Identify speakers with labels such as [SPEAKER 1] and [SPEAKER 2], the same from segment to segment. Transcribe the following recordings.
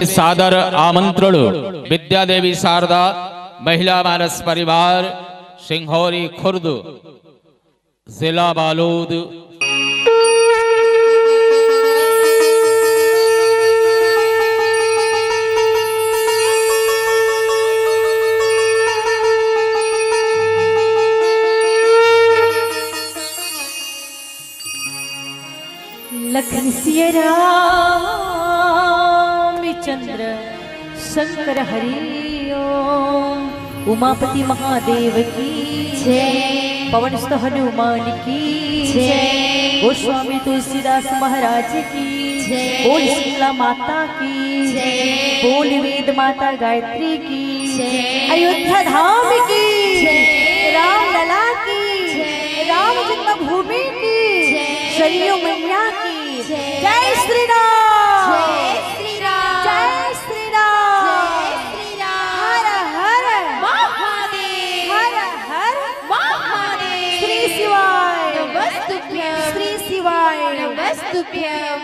[SPEAKER 1] हार्दिक सादर आमंत्रण विद्यादेवी शारदा महिला मानस परिवार सिंघौरी खुर्द जिला बालोद।
[SPEAKER 2] लखन सिया रामचंद्र शंकर हरि ओम। उमापति महादेव की जय, पवन सुत हनुमान की जय, गोस्वामी तुलसीदास महाराज की जय, बोल शीतला माता की जय, बोल वेद माता गायत्री की जय, अयोध्या धाम की जय, रामलला की जय, राम जन्मभूमि की जय, सरयू मैया की जय श्री राम, जय श्री राम, जय श्री राम, जय श्री राम। हर हर महादेव, हर हर महादेव। श्री शिवाय नमस्तुभ्यं, श्री शिवाय नमस्तुभ्यं।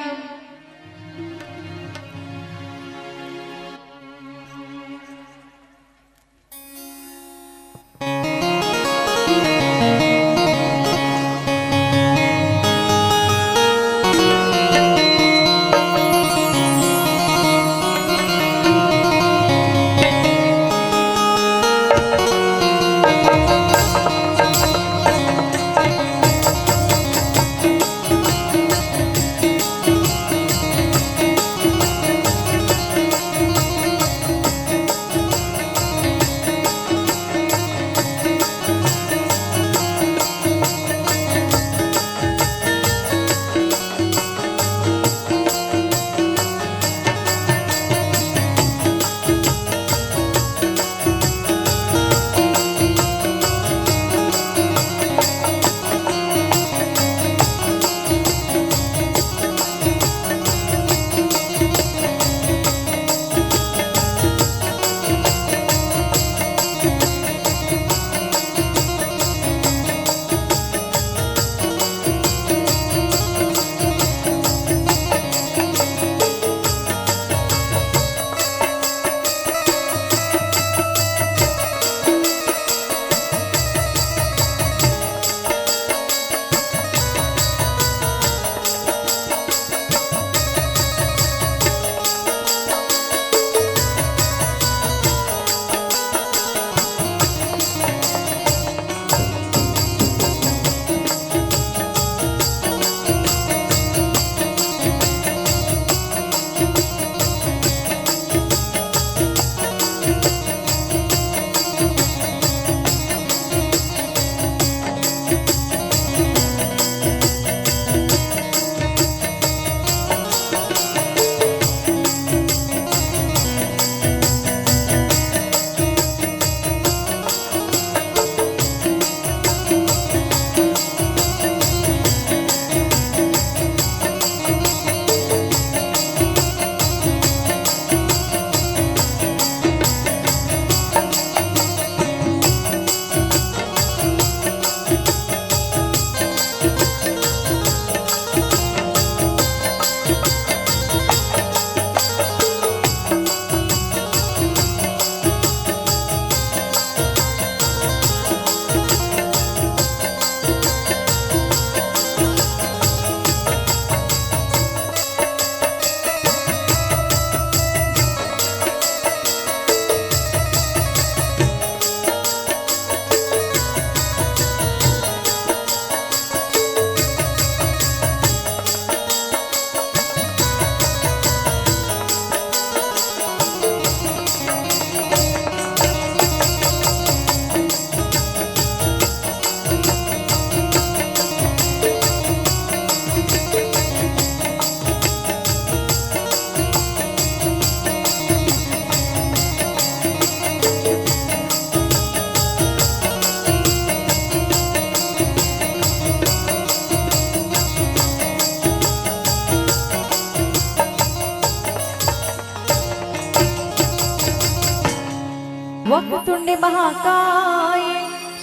[SPEAKER 2] वक्रतुंड महाकाय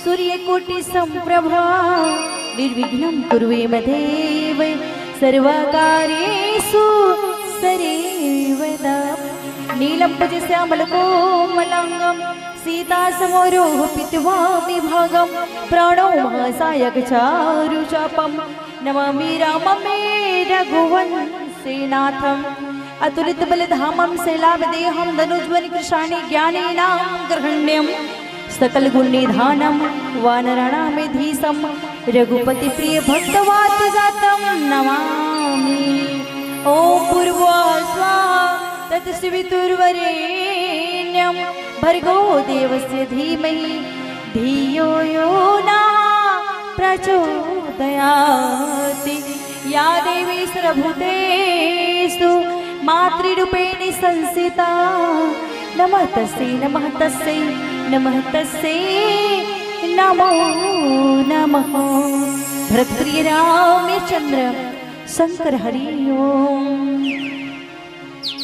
[SPEAKER 2] सूर्यकोटि संप्रभा निर्विघ्नं कुरु मे देव सर्वकार्येषु सर्वदा नीलंबज श्यामल कोमलांगम सीता समोरोह पित्वामि भागम प्रणो महासायक चारु चापम नमामि राममे रघुवंशीनाथम अतुलित बलधामम शैलावदेहम धनुज्वल कृशाणि ज्ञानेनां ग्रहण्यम सकल गुण निधानम वानराणामेधीशम रघुपति प्रिय भक्तवात जातम नमामि ओम पूर्वस्वा तत्सवितुर्वरेण्यं भर्गो देवस्य धीमहि धियो यो न प्रचोदयाति या देवी सर्वभूतेषु मातृरूपेण संस्थिता नमः तस्यै नमः तस्यै नमः तस्यै नमो नमः। भरतप्रिय रामचंद्र शंकर हरि ओम।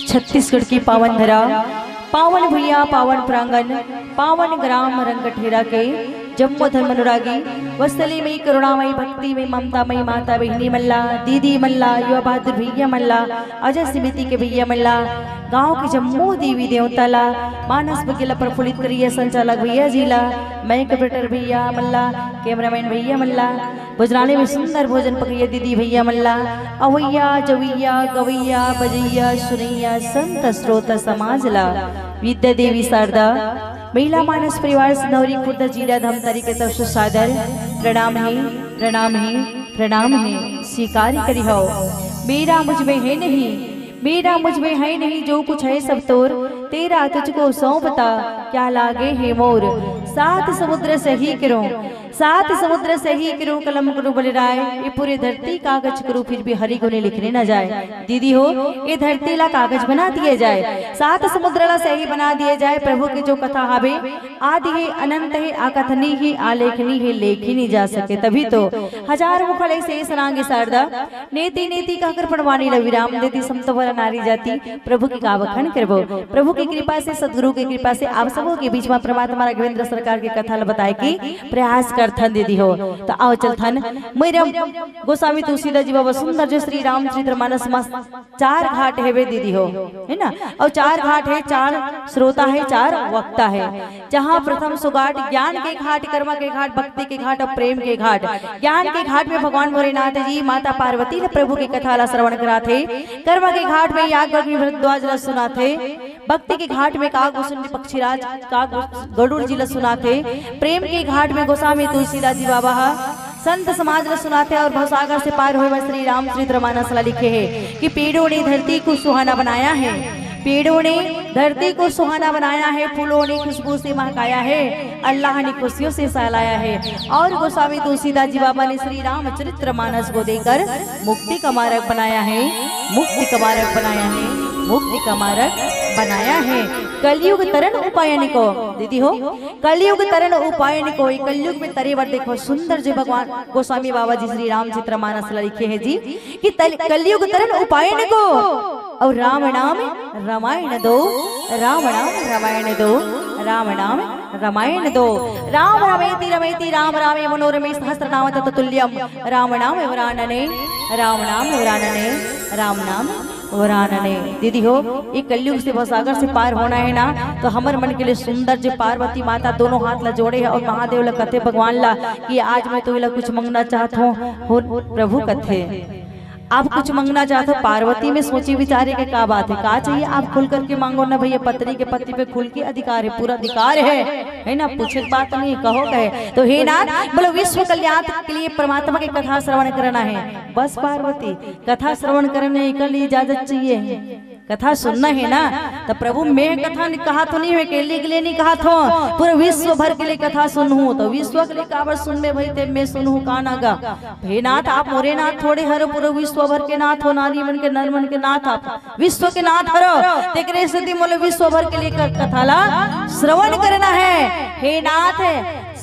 [SPEAKER 2] छत्तीसगढ़ की पावन धरा, पावन भैया, पावन प्रांगण, पावन ग्राम रंगठेरा के जम्मू धर्म अनुरागी वत्सली मई करुणामयी भक्ति में ममता मई माता बहिनी मल्ला, दीदी मल्ला, युवा बहादुर भैया मल्ला, अजय समिति के भैया मल्ला, गांव के जम्मू देवी देवताला, मानस बगीला प्रफुल्लित करिए संचालक भैया जीला, मैं कंप्यूटर भैया मल्ला, कैमरामैन भैया मल्ला, भोजनालय में सुंदर भोजन पकड़िए दीदी भैया मल्ला, अवैया जवैया गवैया बजैया सुनैया संत श्रोता समाजला, विद्या देवी शारदा महिला मानस परिवार सिनौरी खुर्द जीरा धमतरी के तरफ से सादर प्रणाम है, प्रणाम है, प्रणाम है स्वीकार करी हो। मेरा मुझ में है नहीं, मेरा मुझ में है नहीं, जो कुछ है सब तोर, तेरा तुझको सौंपता क्या लागे है मोर। सात समुद्र सही करो, सात समुद्र सही करो, कलम करो बलराय, ये पूरी धरती कागज करो फिर भी हरि गुने लिखने न जाए। दीदी हो ये धरती ला कागज बना दिए जाए, सात समुद्र ला सही बना दिए जाए। प्रभु की जो कथा हावे आदि है अनंत है, आकथनी ही आलेखनी है, लेखी नहीं जा सके। तभी तो हजार मुखड़े से सनांगे शारदा नेति नेति कहकर पढ़वानी विराम देती समतवर नारी जाति। प्रभु की कावखन करबो, प्रभु की कृपा से सदगुरु की कृपा से आप सबों के बीच में परमात्मा राघवेंद्र सरकार की कथा बताए कि प्रयास करथन दीदी हो। तो आओ चलथन मेरम गोस्वामी तुलसीदास जी बाबा सुंदर जो श्री रामचरित्र मानस में 4 घाट है वे दीदी हो, है ना। और 4 घाट है, 4 श्रोता है, 4 वक्ता है। जहाँ प्रथम सुघाट ज्ञान के घाट, कर्म के घाट, भक्ति के घाट और प्रेम के घाट। ज्ञान के घाट में भगवान भोलेनाथ जी माता पार्वती ने प्रभु की कथा ला श्रवण करा थे। कर्म के घाट में याज्ञवल्क्य भरद्वाज ला सुना थे। भक्ति के घाट में कागभूषण पक्षीराज गरुड़ जी ला सुना थे। प्रेम के घाट में गोस्वामी तुलसीदास जी बाबा संत समाज ला सुनाते। और भवसागर से पार हुए श्री रामचरित्र मानस ला लिखे है कि पेड़ों ने धरती को सुहाना बनाया है, पेड़ों ने धरती को सुहाना बनाया है, फूलों ने खुशबू से महकाया है, अल्लाह ने खुशियों से सहलाया है। और गोस्वामी तुलसीदास जी बाबा ने श्री रामचरित्र मानस को देकर मुक्ति का मार्ग बनाया है, मुक्ति का मार्ग बनाया है, मुक्ति का मार्ग बनाया है। कलयुग तरन उपायनिको दीदी हो, कलयुग तरन उपायनिको, कलयुग में तरेवर देखो सुंदर जो भगवान गोस्वामी बाबा जी श्री रामचरित्र मानस लिखे हैं जी कि कलयुग तरन उपायनिको और राम नाम रामायण दो, राम नाम रामायण दो, राम नाम रामायण दो। राम रमेति रमेति राम रामे मनोरमे सहस्रनाम तत्तुल्यम, राम नाम वरानने, राम नाम वरानने, राम नाम वरानने। दीदी हो ये कलयुग से भवसागर से पार होना है ना, तो हमारे मन के लिए सुंदर जो पार्वती माता दोनों हाथ ला जोड़े है और महादेव ला कथे भगवान ला कि आज मैं तो कुछ मांगना चाहता हूँ। प्रभु कथे आप कुछ मांगना चाहते हो, पार्वती में सोची विचारे के का बात है, का चाहिए आप खुल करके मांगो ना भैया। पत्नी के पति पे खुल के अधिकार है, पूरा अधिकार है ना, पूछे बात नहीं कहो कहे। तो हे नाथ बोलो विश्व कल्याण के लिए परमात्मा की कथा श्रवण करना है, बस पार्वती कथा श्रवण करने के लिए इजाजत चाहिए, कथा सुनना है ना। तो प्रभु मैं कथा कहा तो नहीं है, केले के लिए नहीं कहा था, पूरे विश्व भर के लिए कथा सुनूं। तो विश्व के लिए काबर सुन में भाई ते मैं सुनूं का नागा। हे नाथ आप मोरे नाथ थोड़े हरो, पूरे विश्व भर के नाथ हो, नारी मन के नर मन के नाथ आप विश्व के नाथ हरो। तेरे से मोले विश्व भर के लिए कथा ला श्रवण करना है। हे नाथ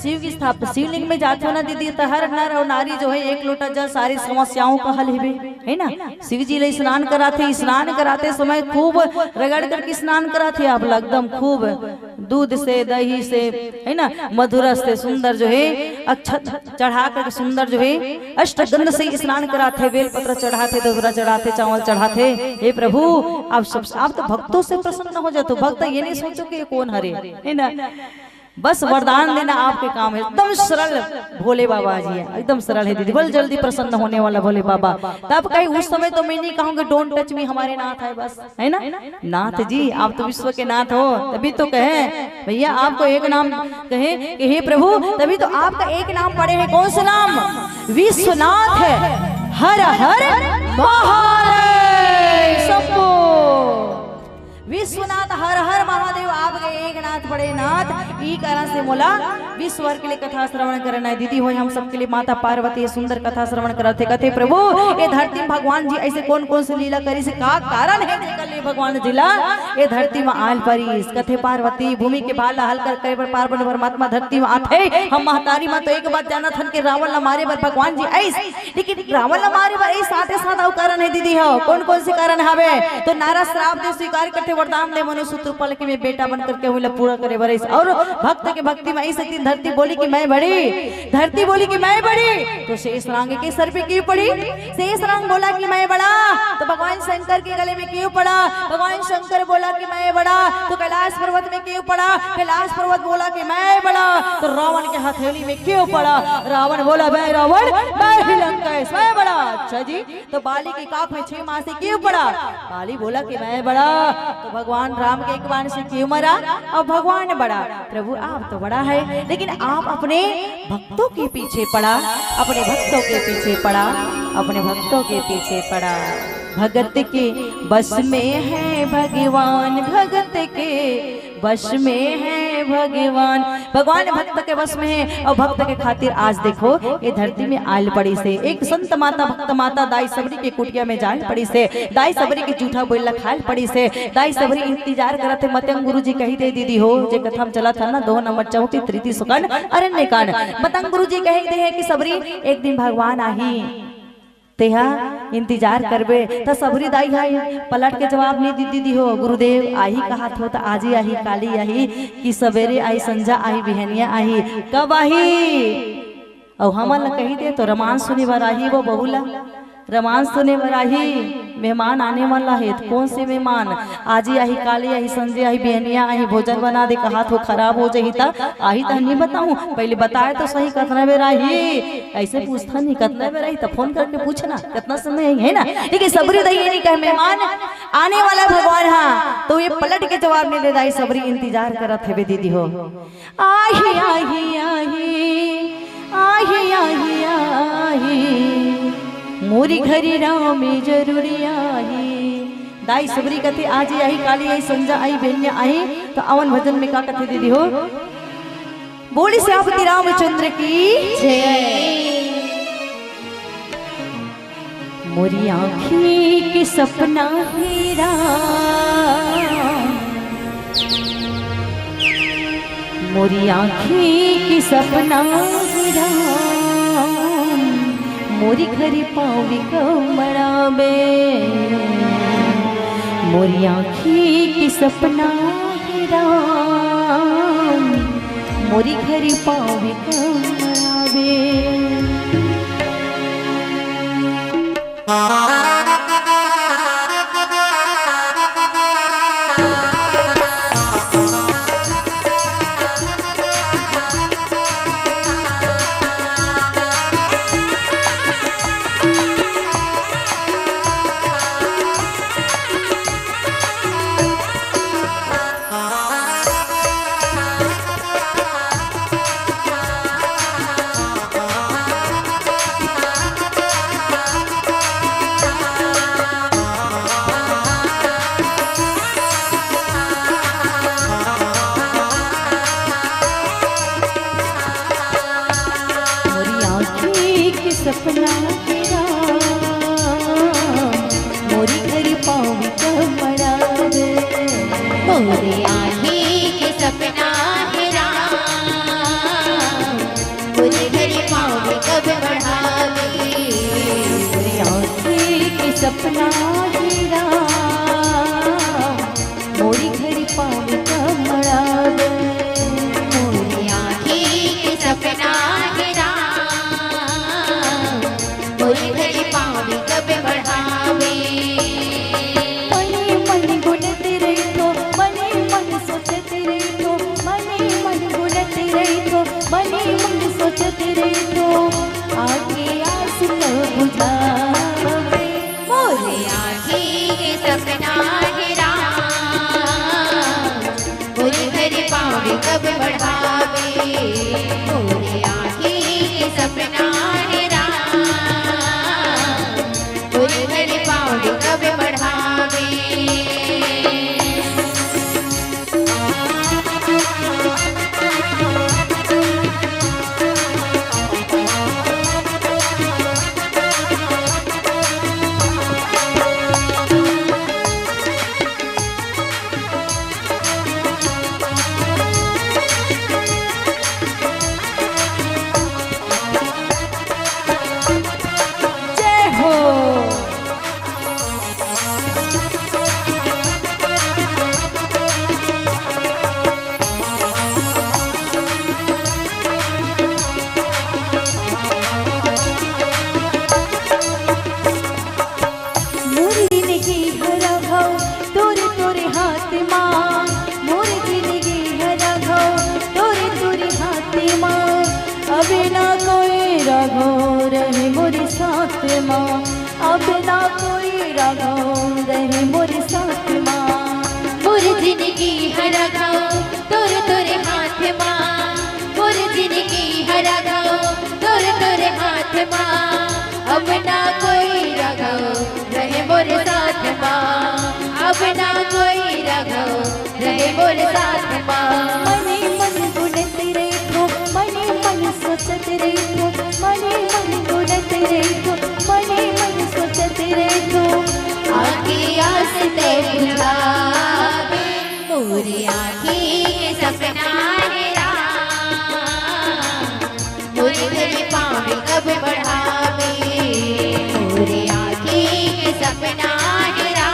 [SPEAKER 2] शिव की स्थापना शिवलिंग में जाते हो ना दीदी, तो हर नर और नारी जो है एक लोटा जल सारी समस्याओं का हल है ना। शिव जी ले स्नान कराते समय खूब रगड़ करके स्नान कराते आप एकदम खूब दूध से दही से है ना, मधुरस से सुंदर जो है अक्षत चढ़ा कर सुंदर जो है अष्टगंध से स्नान कराते, बेलपत्र चढ़ाते, दोहरा चढ़ाते, चावल चढ़ाते। हे प्रभु आप तो भक्तों से प्रसन्न हो जाते, भक्त ये नहीं सोचो कि ये कौन हरे है ना, बस वरदान देना आपके काम है। एकदम सरल भोले बाबा जी है, एकदम सरल है दीदी, बल जल्दी प्रसन्न होने वाला भोले बाबा। तब कहीं उस समय तो मैं नहीं कहूँगी डोंट टच मी, हमारे नाथ है बस, है ना। नाथ जी आप तो विश्व के नाथ हो, तभी तो कहे भैया आपको एक नाम कहे कि हे प्रभु, तभी तो आपका एक नाम पड़े हैं, कौन सा नाम? विश्वनाथ है। हर हर महादेव शंभो। विश्वनाथ हर हर महादेव आपके एक नाथ बड़े नाथ। ई कारण से मोला विश्व के लिए कथा श्रवण करना है दीदी हो, हम सबके लिए माता पार्वती सुंदर कथा श्रवण करते। कथे प्रभु ये धरती में भगवान जी ऐसे कौन कौन से लीला करी से का कारण है निकल भगवान जिला ये धरती में आल परी। कथे पार्वती भूमि के भाला हल कर कई बार पार्वती परमात्मा धरती में आते। हम महतारी मां तो एक बात जाना था कि रावण न मारे पर भगवान जी ऐस, लेकिन रावण न मारे पर साथ साथ कारण है दीदी हो। कौन कौन से कारण हवे? तो नारा श्राप दे स्वीकार करते, वरदान दे मनु सूत्र पल के में बेटा बन करके हुए पूरा करे बरस। और भक्त के भक्ति में ऐसे धरती बोली कि मैं बड़ी, धरती बोली कि मैं बड़ी, तो शेष रांग के सर पे क्यों पड़ी? शेष रांग बोला कि मैं बड़ा, तो भगवान शंकर के गले में क्यों पड़ा? भगवान शंकर बोला कि मैं बड़ा, तो कैलाश पर्वत में क्यों पड़ा? कैलाश पर्वत बोला कि मैं बड़ा, तो रावण के हथेली में क्यों पड़ा? रावण बोला मैं रावण, मैं हिरण्यकशिपु मैं बड़ा। अच्छा जी, तो बाली की काख में 6 माह से क्यों पड़ा? बाली बोला कि मैं बड़ा, तो भगवान राम के एक बाण से क्यों मरा? अब भगवान बड़ा। प्रभु आप तो बड़ा है, लेकिन आप अपने भक्तों के पीछे पड़ा, अपने भक्तों के पीछे पड़ा, अपने भक्तों के पीछे पड़ा। भगत के बस में है भगवान, भगत के बस में है भगवान। भगवान भक्त के बस में है, और भक्त के खातिर आज देखो ये धरती में आयल पड़ी से एक संत माता भक्त माता दाई सबरी के कुटिया में जाल पड़ी से, दाई सबरी के जूठा बोला खाल पड़ी से, दाई सबरी इंतजार करते मतंग गुरु जी कही दे दीदी हो जे कथा में चला था ना 2 नंबर 34 तृतीय सुकन अरण्य कांड। मतंग गुरु जी कही दे है कि सबरी एक दिन भगवान आही तेहा इंतजार करबे, तो सबरी दाई है पलट के जवाब नहीं दी दीदी हो। गुरुदेव आही कहा थो तो आज ही आही, काली आही कि सवेरे आई, संजा आई, बिहनिया आई, कब आही? और हमन कही दे तो रमान सुने बराही वो बहुला, रमान सुने बराही मेहमान आने वाला है। तो कौन से मेहमान? आज ही आई, काली आई, संजय आई, बहनिया आई, भोजन बना दे, कहा तो खराब हो जाही था आही तो नहीं बताऊं, पहले बताए तो सही कितना बेर आई। ऐसे पूछता नहीं कितना बेर आई, तो फोन करके पूछना कितना समय आई है ना। लेकिन सबरी दही नहीं कहे मेहमान आने वाला भगवान, हाँ तो ये पलट के जवाब नहीं दे दाई सबरी इंतजार करत है दीदी हो। आही आही आही आही आही आही मोरी घरी राम में जरूरी आई। दाई सबरी कथे आज आई, काली आई, संजा आई, बहनिया आई, तो अवन भजन में का कथे दीदी हो? बोली से आपति रामचंद्र की जय। मोरी आँखी की सपना हीरा, मोरी आँखी की सपना हीरा, मोरी घरी पावी कमराबे, मोरी आँखी की सपना हीरा, मोरी घरी पावी कमराबे। सपना गिरा मोरी घड़ी पावे कमळावे
[SPEAKER 3] मोरी आँखी के सपना गिरा मोरी घड़ी पावे कब बढ़ावे
[SPEAKER 2] मने मन गुणते रही तो मने मन सोचते रही तो मने मन गुणते रही तो मने मन सोचते रही तो आगे आस न बुझावे
[SPEAKER 3] मोरी आँखी के सपना गिरा मोरी घड़ी पावे कब बढ़ावे मोरी आँखी के सपना गिरा मोरी घड़ी पावे कब बढ़ावे
[SPEAKER 2] जय हो मोरी जिंदगी हरा घाव तोरे तोरे हाथ मां मोरी जिंदगी हरा घाव तोरे तोरे हाथ मां अब ना कोई राघव रहे मोरे साथ मां अब ना कोई राघव रहे मोरे साथ मां
[SPEAKER 3] मोरी जिंदगी हरा घाव तोरे तोरे हाथ माँ मोरी जिंदगी हरा घाव तोरे तोरे हाथ माँ अब ना कोई राघव रहे मोरे साथ माँ अब ना कोई राघव रहे मोरे साथ माँ
[SPEAKER 2] मने मन गुणते रही तो मने मन सोचते रही तो मने मन गुणते रही तो मने मन सोचते रही तो
[SPEAKER 3] आँखी आस ते बुझावे मोरी आँखी के सपना गिरा मोरी घड़ी पावे कब बढ़ावे मोरी आँखी के सपना गिरा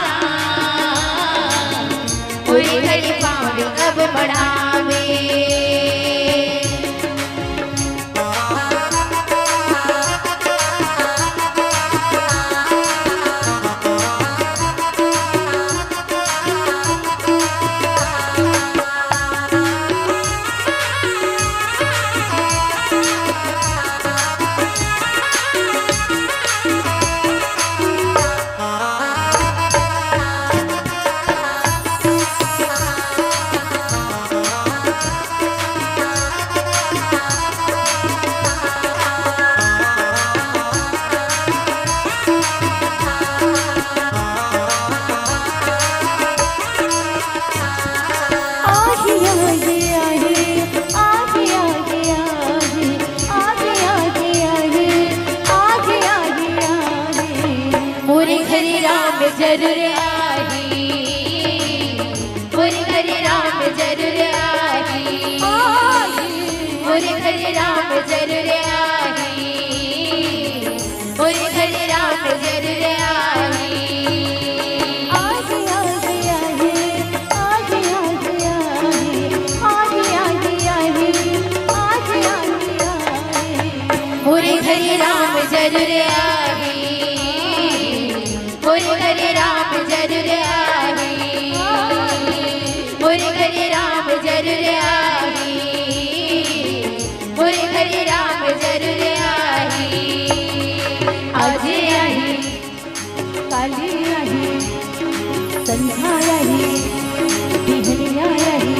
[SPEAKER 3] मोरी घड़ी पावे कब बढ़ावे जरूर आई मोरे घर राम जरूर आई मोरे घर राम जरूर आई मोरे घर राम जरूर आई
[SPEAKER 2] आज आ गया है आज आ गया है आज आ गया है आज आ गया है
[SPEAKER 3] मोरे घर राम जरूर आई मोरे घर राम जरूर आई मोरे घर राम जरूर आई मोरे घर राम जरूर आई
[SPEAKER 2] आज आई काली आई संध्या आई बिहनिया आई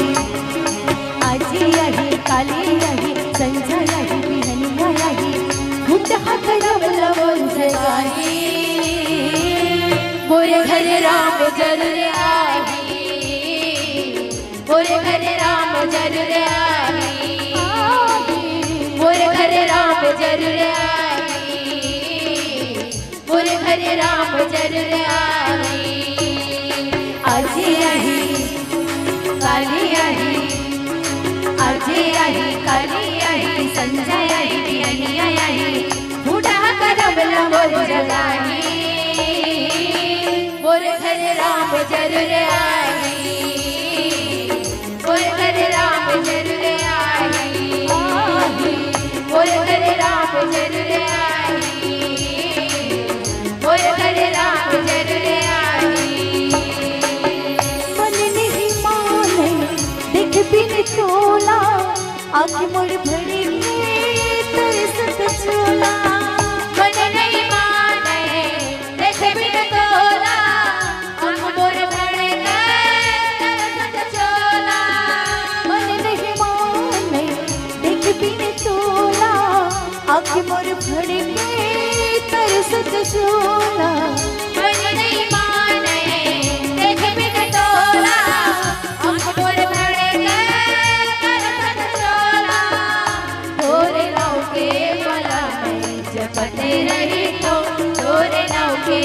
[SPEAKER 2] आज आई काली आई संध्या आई बिहनिया आई घुट हाथ लवण जगाई
[SPEAKER 3] मोरे घर राम जरूर आई मोरे घर राम जरूर आई मोरे घर राम जरूर आई मोरे घर राम जरूर आई
[SPEAKER 2] आज आई काली आई आज आई काली आई संध्या आई बिहनिया आई घुट हाथ लवण जगाई
[SPEAKER 3] राम जरूर आई, मोर घर राम जरूर आई, मोर घर राम जरूर आई, मोर घर राम जरूर आई।
[SPEAKER 2] मन नहीं माने देख बिन तोला, आँख मोड़ भरी तरसत चोला।
[SPEAKER 3] मन नहीं माने देख बिन तोला, आँख मोड़ भरी तरसत चोला।
[SPEAKER 2] मन नहीं माने देख बिन तोला, आँख मोड़ भरी तरसत चोला।
[SPEAKER 3] मन नहीं माने देख बिन तोला, आँख मोड़ भरी तरसत चोला। तोरे नाव के मला मैं जपते रही तो, तोरे नाव के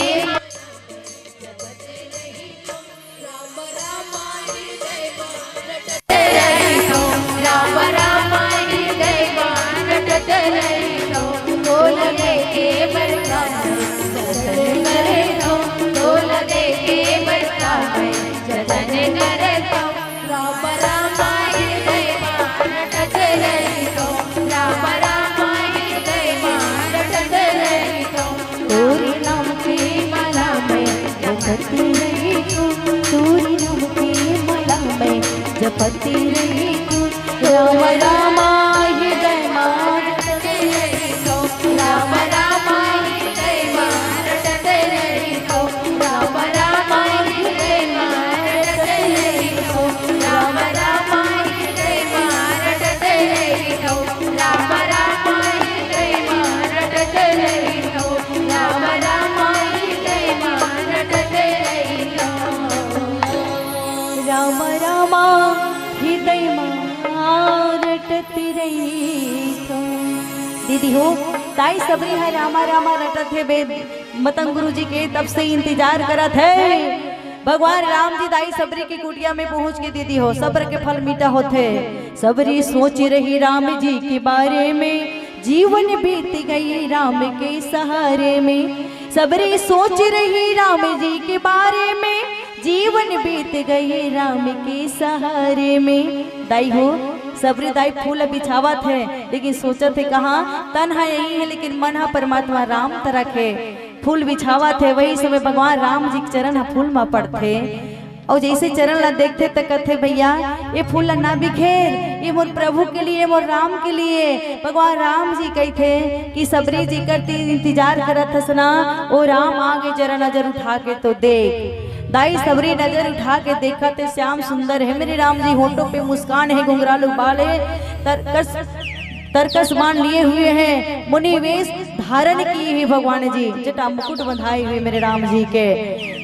[SPEAKER 3] राम राम हृदय मान रटते रही तो, बोल दे के बरका जतन करे तो, बोल दे के बरका जतन करे तो। राम राम हृदय मान रटते रही तो, राम राम हृदय मान रटते रही तो।
[SPEAKER 2] तोरे नाम के माला में जपती रही तू, तोरे नाम के माला में जपती रही तू। राम राम हृदय मान
[SPEAKER 3] रटते रही तो, राम राम हृदय मान रटते रही तो, राम राम हृदय मान रटते रही तो, राम राम हृदय मान रटते रही तो, राम राम हृदय मान रटते रही तो, राम राम हृदय मान रटते रही तो।
[SPEAKER 2] राम राम हृदय मान रटती रही तो। दीदी हो ताई सबरी है रामा रामा रटत है बे मतंग गुरु जी के तब से इंतजार करत है। भगवान राम जी दाई सबरी की कुटिया में पहुंच के दीदी हो सब्र के फल मीठा होते। सबरी सोच रही राम जी के बारे में, जीवन बीत गई राम के सहारे में। सबरी सोच रही राम जी के बारे में, जीवन बीत गई राम के सहारे में। दाई हो सबरी दाई फूल बिछावा थे, लेकिन सोचत थे कहाँ तन है यही है, लेकिन मन है परमात्मा राम तरह है। फूल बिछावा थे वही समय भगवान राम जी के चरण फूल में पड़ते, और जैसे चरण ला देखते तो कहते भैया ये फूल ला ना बिखेर, ये मोर प्रभु के लिए मोर राम के लिए। भगवान राम जी कहते कि सबरी जी करती इंतजार करत हसना, ओ राम आगे जरा नजर उठा के तो देख। दाई सबरी नजर उठा के देखा थे श्याम सुंदर है मेरे राम जी, होठों पे मुस्कान है, घुंघरालू बाल है, तरकस बाण लिए हुए हैं, मुनि वेश धारण किए हुए भगवान जी, जटा मुकुट बंधाए हुए मेरे राम जी के।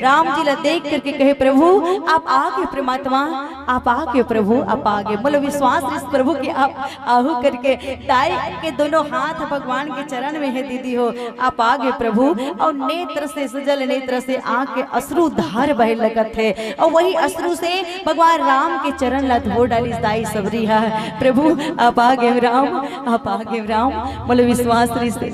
[SPEAKER 2] राम जी ला देख करके कहे प्रभु आप आगे, परमात्मा आप आगे, प्रभु आप आगे। बोलो विश्वास इस प्रभु के आप आहू करके दाई के दोनों हाथ भगवान के चरण में है दीदी हो, आप आगे प्रभु। और नेत्र से सजल नेत्र से आंख के अश्रु धार बहे लगत है, और वही अश्रु से भगवान राम के चरण ला धो डाली दाई सबरी है। प्रभु आप आगे राम, आप आगे राम। बोलो विश्वास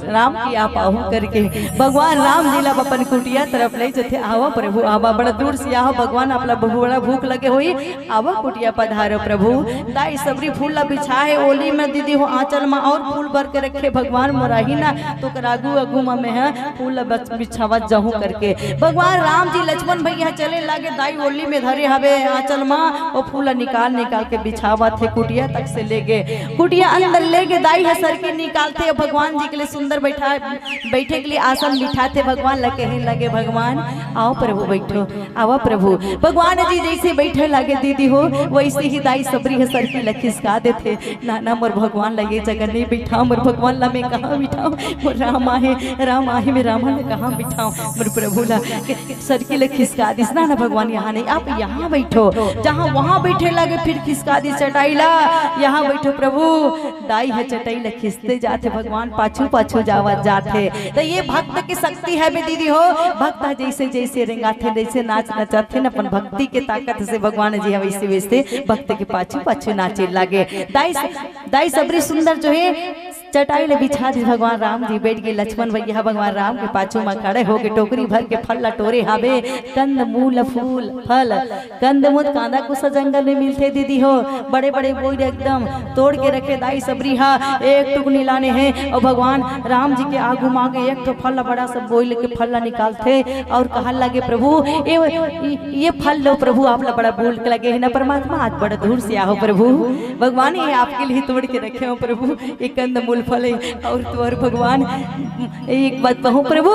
[SPEAKER 2] राम की आप आहू करके भगवान राम जी ला अपन कुटिया तरफ ले जथे। आवा प्रभु आवा, बड़ा दूर से आओ भगवान, अपना बहु बड़ा भूख लगे हुई, आवा कुटिया पधारो प्रभु। दाई सबरी फूल ला बिछाए ओली में दीदी हो, आंचल में और फूल भर के रखे भगवान मोराही ना तो करागू अगू में है फूल बिछावा जहू करके। भगवान राम जी लक्ष्मण भैया चले लागे, दाई ओली में धरे हवे आंचल में, वो फूल निकाल के बिछावा थे कुटिया तक से ले गए। कुटिया अंदर ले गए, दाई है सर के निकालते, भगवान जी के लिए सुंदर बैठे के लिए आसन बिठाते। भगवान लगे लगे भगवान आओ प्रभु बैठो, आवा प्रभु। भगवान जी जैसे बैठे लगे दीदी हो, वैसे ही दाई सबरी है सर की खिसका देते। नाना मोर भगवान लगे जगह नहीं बिठाओ, मोर भगवान ला मैं कहाँ बिठाऊं, मोर राम आहे मैं रामा ने कहाँ बिठाऊं, मोर प्रभु ला सर की खिसका दिस। ना भगवान यहाँ नहीं, आप यहाँ बैठो, जहाँ वहाँ बैठे लगे फिर खिसका दी चटाई ला, यहाँ बैठो प्रभु। दाई है चटाई ला खिसते जाते, भगवान पाछू पाछू जावत जाते। तो ये भक्त की शक्ति है बे दीदी हो, भक्त जैसे जैसे रेंगाथे जैसे नाच नचाते न अपन भक्ति के ताकत से भगवान जी वैसे वैसे भक्त के पाछू पाछू नाचे लागे। दाई सबरी सुंदर जो है चटाई ले बिछा दी भगवान राम जी बैठ गए। लक्ष्मण भैया भगवान राम के पाछू में खड़े होके टोकरी भर के फल लटोरे हावे। कंद मूल फूल फल कंद मूल कांदा कुछ जंगल में मिलते दीदी हो, बड़े बड़े बोर एकदम तोड़ के रखे दाई सबरी हा एक टुकनी लाने हैं। और भगवान राम जी के आगू मांगे एक तो फल बड़ा सब बोल के फल निकालते और कहा लगे प्रभु ये फल लो प्रभु, आप बड़ा बोल के लगे है ना परमात्मा, आज बड़ा दूर से आओ प्रभु, भगवान ये आपके लिए तोड़ के रखे हो प्रभु, ये कंद मूल फल है। और तो और भगवान एक बात कहूँ प्रभु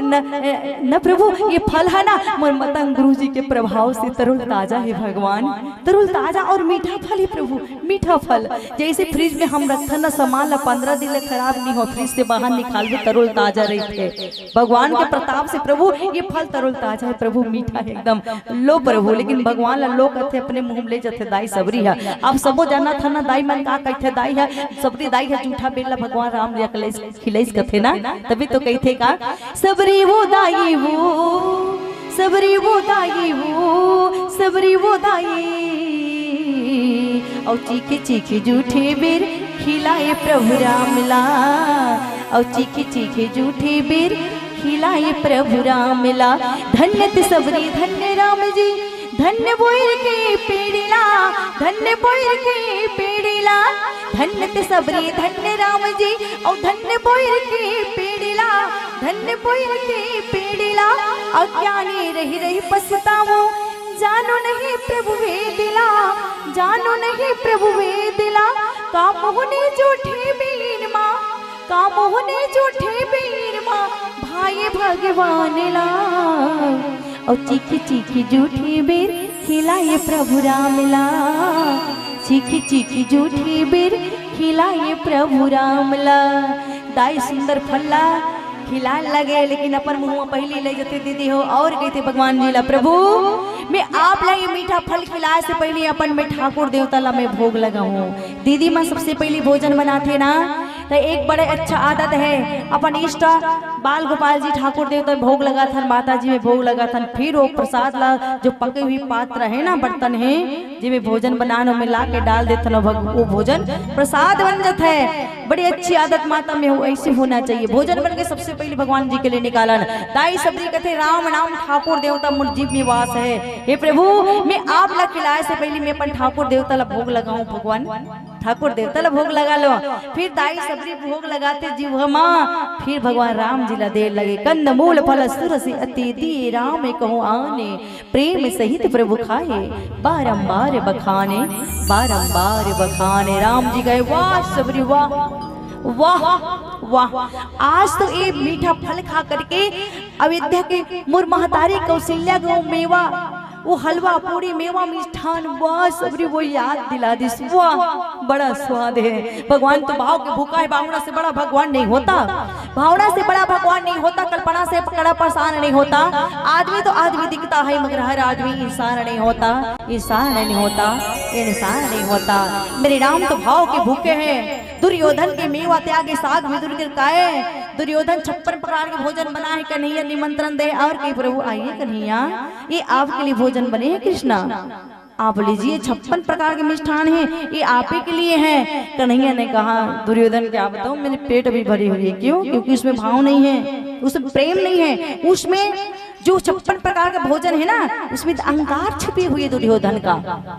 [SPEAKER 2] न प्रभु ये फल है ना मोर मतंग गुरु जी के प्रभाव से तरुल ताजा है भगवान, तरुल ताजा और मीठा फल है प्रभु, मीठा फल। जैसे फ्रिज में हम रखते ना सामान ला 15 दिन ले खराब नहीं हो, फ्रिज से बाहर निकाल के तरुल ताजा रहते। भगवान के प्रताप से प्रभु ये फल तरुल ताजा है प्रभु, मीठा है एकदम लो प्रभु। लेकिन भगवान ला लोग कहते अपने मुंह में ले जाते दाई सबरी है। आप सबो जाना था ना दाई मन का कहते दाई है सबरी दाई है झूठा बेला भगवान राम जी खिलाइस कहते ना, तभी तो कहते का सबरी वो दाई वो सबरी वो दाई वो सबरी वो दाई और चीखे चीखे झूठे बेर खिलाए प्रभु राम ला और चीखे चीखे झूठे बेर खिलाए प्रभु राम ला। धन्य ते सबरी धन्य राम जी धन्य बोर के पेड़िला धन्य बोर के पेड़िला धन्य ते सबरी धन्य राम जी और धन्य बोर के पेड़िला धन्य बोर के पेड़िला। अज्ञानी रही रही पछताओ जानो नहीं प्रभु वे दिला जानो नहीं प्रभु वे दिला। काम होने झूठे बीर माँ काम होने झूठे बीर माँ भाई भगवान ला और चीखी चीखी झूठी बेर खिलाए प्रभु राम ला चीखी चीखी झूठी बेर खिलाए प्रभु राम ला। दाई सुंदर फल्ला खिला लगे लेकिन अपन मुँह पहली ले जाते दीदी हो और कहते भगवान जी ला प्रभु मैं आप ला ये मीठा फल खिलाए से पहले अपन में ठाकुर देवता ला मैं भोग लगाऊं। दीदी माँ सबसे पहले भोजन बनाते ना तो एक बड़े अच्छा आदत है अपन इष्ट बाल गोपाल जी ठाकुर देवता भोग लगा था माता जी में भोग लगा था फिर वो प्रसाद ला जो पके हुई पात्र है ना बर्तन है जिसमें भोजन बनाने में ला के डाल देते ना वो भोजन प्रसाद बन जाता है। बड़ी अच्छी आदत माता में हो ऐसे होना चाहिए। भोजन बन के सबसे पहले भगवान जी के लिए निकालन। ताई सबरी कहते राम नाम ठाकुर देवता मुझ जीव निवास है। हे प्रभु मैं आप ला खिलाए से पहले मैं अपन ठाकुर देवता ला भोग लगाऊं। भगवान ठाकुर देवता ला भोग लगा लो फिर ताई सबरी भोग लगाते जीव माँ फिर भगवान राम जी ला देर लगे। कंद मूल फल सुर से अति दिए राम कहूँ आने प्रेम सहित प्रभु खाए बारंबार बखाने बारंबार बखाने। राम जी गए वाह सबरी वाह वाह वाह। आज तो ये मीठा फल खा करके अयोध्या के मुर महतारी कौशल्या गौ मेवा वो हलवा पूरी मेवा मिष्ठान वाह सबरी वो याद दिला दी वाह बड़ा स्वाद है। भगवान तो भाव के भूखा है। भावना से बड़ा भगवान नहीं होता भावना से बड़ा भगवान नहीं होता कल्पना से बड़ा परेशान नहीं होता। आदमी तो आदमी दिखता है मगर हर आदमी इंसान नहीं होता इंसान नहीं होता इंसान नहीं होता। मेरे राम तो भाव के भूखे हैं। दुर्योधन के मेवा त्यागे साग विदुर गिरकाए दुर्योधन 56 प्रकार के भोजन बना है कन्हैया निमंत्रण दे और कहीं प्रभु आइए कन्हैया ये आपके लिए भोजन बने हैं कृष्णा आप लीजिए 56 प्रकार के मिष्ठान हैं ये आप ही के लिए हैं। कन्हैया ने कहा दुर्योधन क्या बताओ मेरे पेट अभी भरी हुई है क्यों क्योंकि उसमें भाव नहीं है उसमें प्रेम नहीं है उसमें जो 56 प्रकार का भोजन है ना उसमें अहंकार छिपी हुई है दुर्योधन का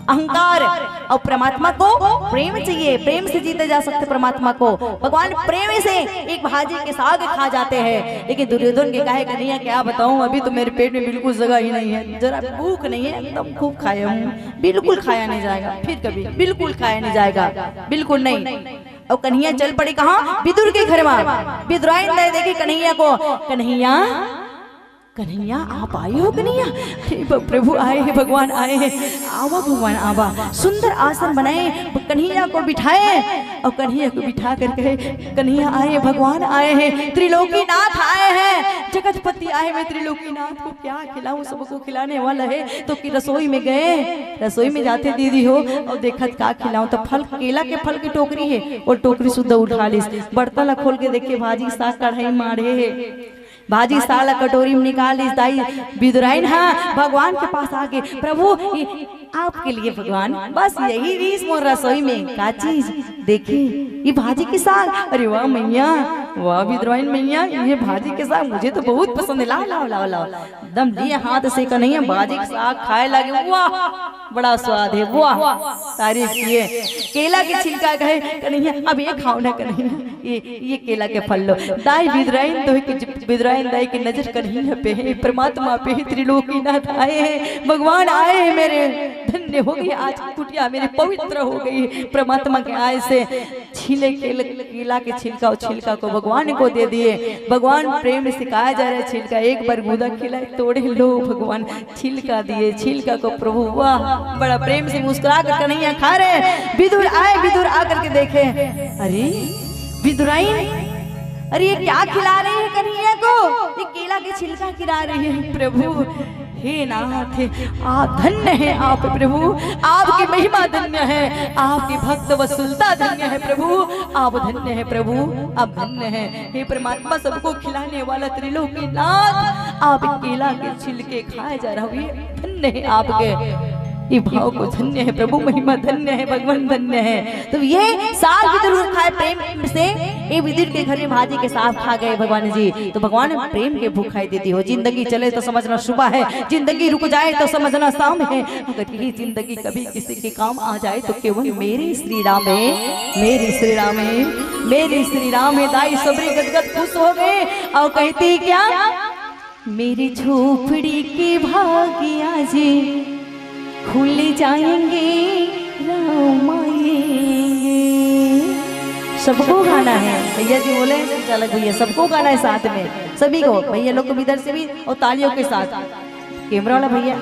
[SPEAKER 2] अहंकार। और परमात्मा को प्रेम चाहिए प्रेम से जीते जा सकते परमात्मा को। भगवान प्रेम से एक भाजी के साग खा जाते हैं लेकिन दुर्योधन के कहे कन्हैया क्या बताऊं अभी तो मेरे पेट में बिल्कुल जगह ही नहीं है जरा भूख नहीं है एकदम खूब खाया हूँ बिल्कुल खाया नहीं जाएगा फिर कभी बिल्कुल खाया नहीं जाएगा बिल्कुल नहीं। और कन्हैया चल पड़ी कहाँ विदुर के घर में विदुरायन देखे कन्हैया को कन्हैया कन्हैया आप आए हो कन्हैया प्रभु आए हैं भगवान आए हैं आवा भगवान आवा। सुंदर आसन बनाए कन्हैया को बिठाए और कन्हैया को बिठा कर कहे कन्हैया आए भगवान आए हैं त्रिलोकीनाथ आए हैं जगतपति आए मैं त्रिलोकीनाथ को क्या खिलाऊं सबको खिलाने वाला है। तो कि रसोई में गए रसोई में जाते दीदी हो और देखत क्या खिलाऊं तो फल केला के फल की टोकरी है और टोकरी शुद्ध उठा ली बर्तन खोल के देखे भाजी साग कढ़ाई मारे भाजी साला कटोरी में निकाल ली दाई विदुराइन। हाँ भगवान के पास आके प्रभु आपके लिए भगवान बस यही रीस मोर रसोई में का चीज देखी ये भाजी के साग। अरे वाह मैया वाह विद्रोहीन मैया ये भाजी के साग मुझे तो बहुत पसंद है। लाओ लाओ लाओ लाओ दम लिए हाथ से का नहीं भाजी के साग खाए लगे वाह बड़ा स्वाद है वाह तारीफ किए। केला के छिलका कहे कन्हैया अब ये खाओ ना कन्हैया ये केला के फल लो। दाई विद्रोहीन तो विद्रोहीन दाई की नजर कन्हैया पे है परमात्मा पे है त्रिलोकीनाथ आए हैं भगवान आए हैं मेरे धन्य हो गई आज कुटिया मेरी पवित्र हो गई परमात्मा के आय से। छीले केला के छिलका और छिलका को भगवान को दे दिए। भगवान प्रेम में सिखाया जा रहा है छिलका एक बार गुदा खिलाए तोड़े लो भगवान छिलका दिए छिलका को प्रभु वाह बड़ा प्रेम से मुस्कुरा कर कन्हैया खा रहे। विदुर आए विदुर आकर के देखे अरे विदुराइन अरे ये क्या खिला रही है कन्हैया को ये केला के छिलका खिला रही है। प्रभु हे नाथ आप धन्य है आप प्रभु आपकी महिमा धन्य है आपकी भक्त वसुलता धन्य है प्रभु आप धन्य है प्रभु आप धन्य है। हे परमात्मा सबको खिलाने वाला त्रिलोकीनाथ आप केला के छिलके खाए जा रहे हैं धन्य है आपके ये भाव को धन्य है प्रभु महिमा धन्य है भगवान धन्य है। तो ये साग विदुर खाए प्रेम से ये विदुर के घर में भाजी के साग खा गए भगवान जी। तो भगवान प्रेम के भूखाई देती हो जिंदगी चले तो समझना सुबह है जिंदगी रुक जाए तो समझना शाम है। अगर ये जिंदगी कभी किसी के काम आ जाए तो केवल मेरी श्री राम है मेरी श्री राम है मेरी श्री राम है। दाई सबरी गदगद खुश हो गए और कहती क्या मेरी झोपड़ी के भागिया जी खुल जाएंगे राम आएंगे। सबको गाना है भैया जी बोले चल भैया सबको गाना है साथ में सभी को भैया लोग को इधर से भी और तालियों के साथ। कैमरा वाला भैया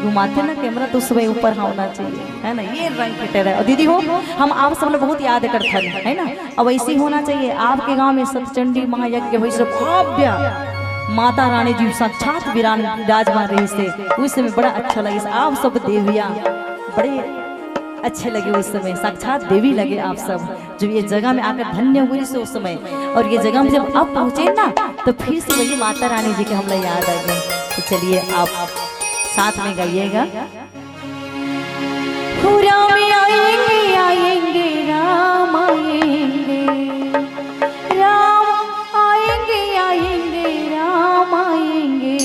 [SPEAKER 2] घुमाते ना कैमरा तो सुबह ऊपर होना चाहिए है ना ये रंग फिटर है। और दीदी हो हम आप सब लोग बहुत याद करते है ना अब ऐसे होना चाहिए। आपके गाँव में सतचंडी महायज्ञ हुई सब भव्य माता रानी जी साक्षात विराजमान रही से उस समय बड़ा अच्छा लगे। आप सब देवियाँ बड़े अच्छे लगे उस समय साक्षात देवी लगे आप सब जब ये जगह में आकर धन्य हुई से उस समय। और ये जगह में जब आप पहुँचे ना तो फिर से वही माता रानी जी के हम लोग याद आ गए। तो चलिए आप साथ में गाइएगा राम आएंगे आएंगे राम आएंगे राम आएंगे आएंगे राम आएंगे।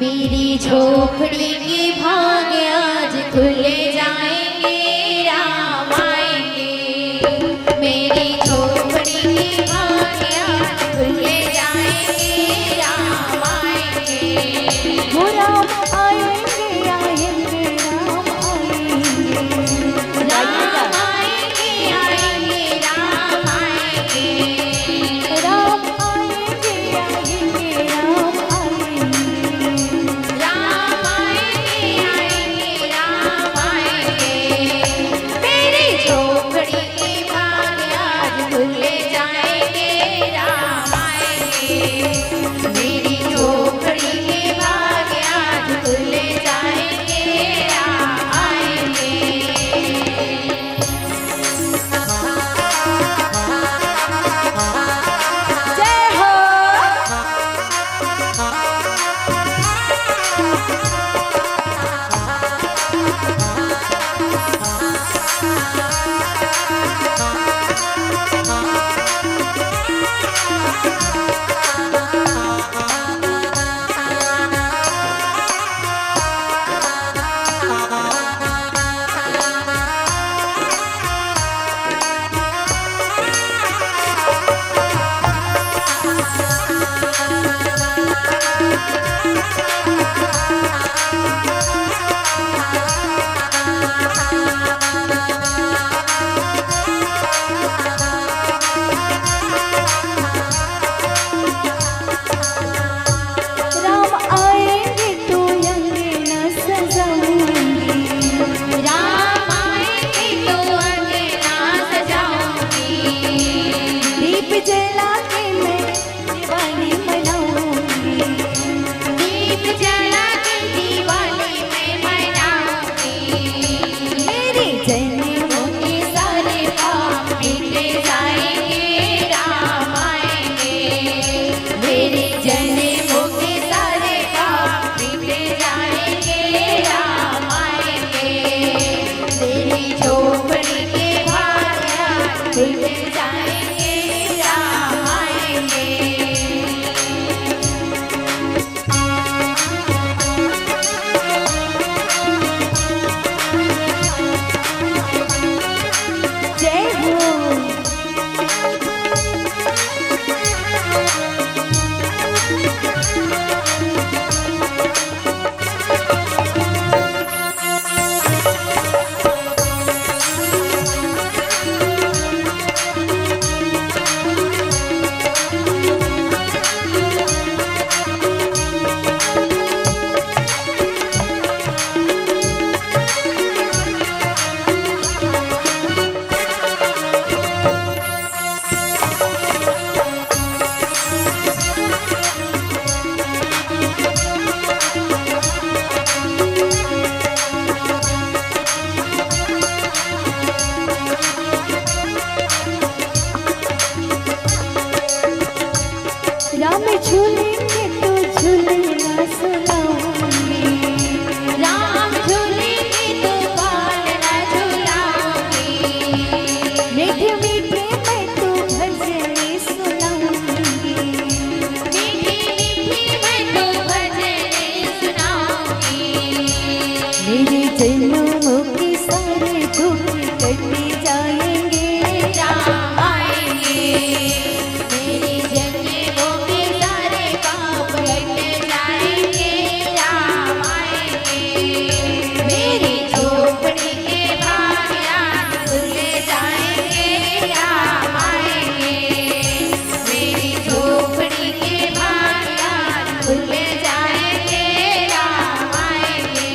[SPEAKER 3] मेरी झोपड़ी के भाग आज खुले जाएंगे राम आएंगे मेरी झोपड़ी के भाग आज खुले जाएंगे राम आएंगे।
[SPEAKER 2] हो राम आएंगे आएंगे राम आएंगे
[SPEAKER 3] राम आएंगे राम आएंगे
[SPEAKER 2] राम आएंगे आएंगे राम आएंगे
[SPEAKER 3] राम आएंगे मेरी झोपड़ी के भाग आज खुले जाएंगे राम आएंगे मेरी झोपड़ी के भाग आज खुले जाएंगे राम आएंगे।
[SPEAKER 2] जय हो जन्मों के सारे दुख कट जाएंगे,
[SPEAKER 3] राम आएंगे। मेरे जन्मों के सारे पाप कट जाएंगे, राम आएंगे। मेरी झोपड़ी के भाग्य खुल जाएंगे, राम आएंगे। मेरी झोपड़ी के भाग्य खुल जाएंगे, राम आएंगे।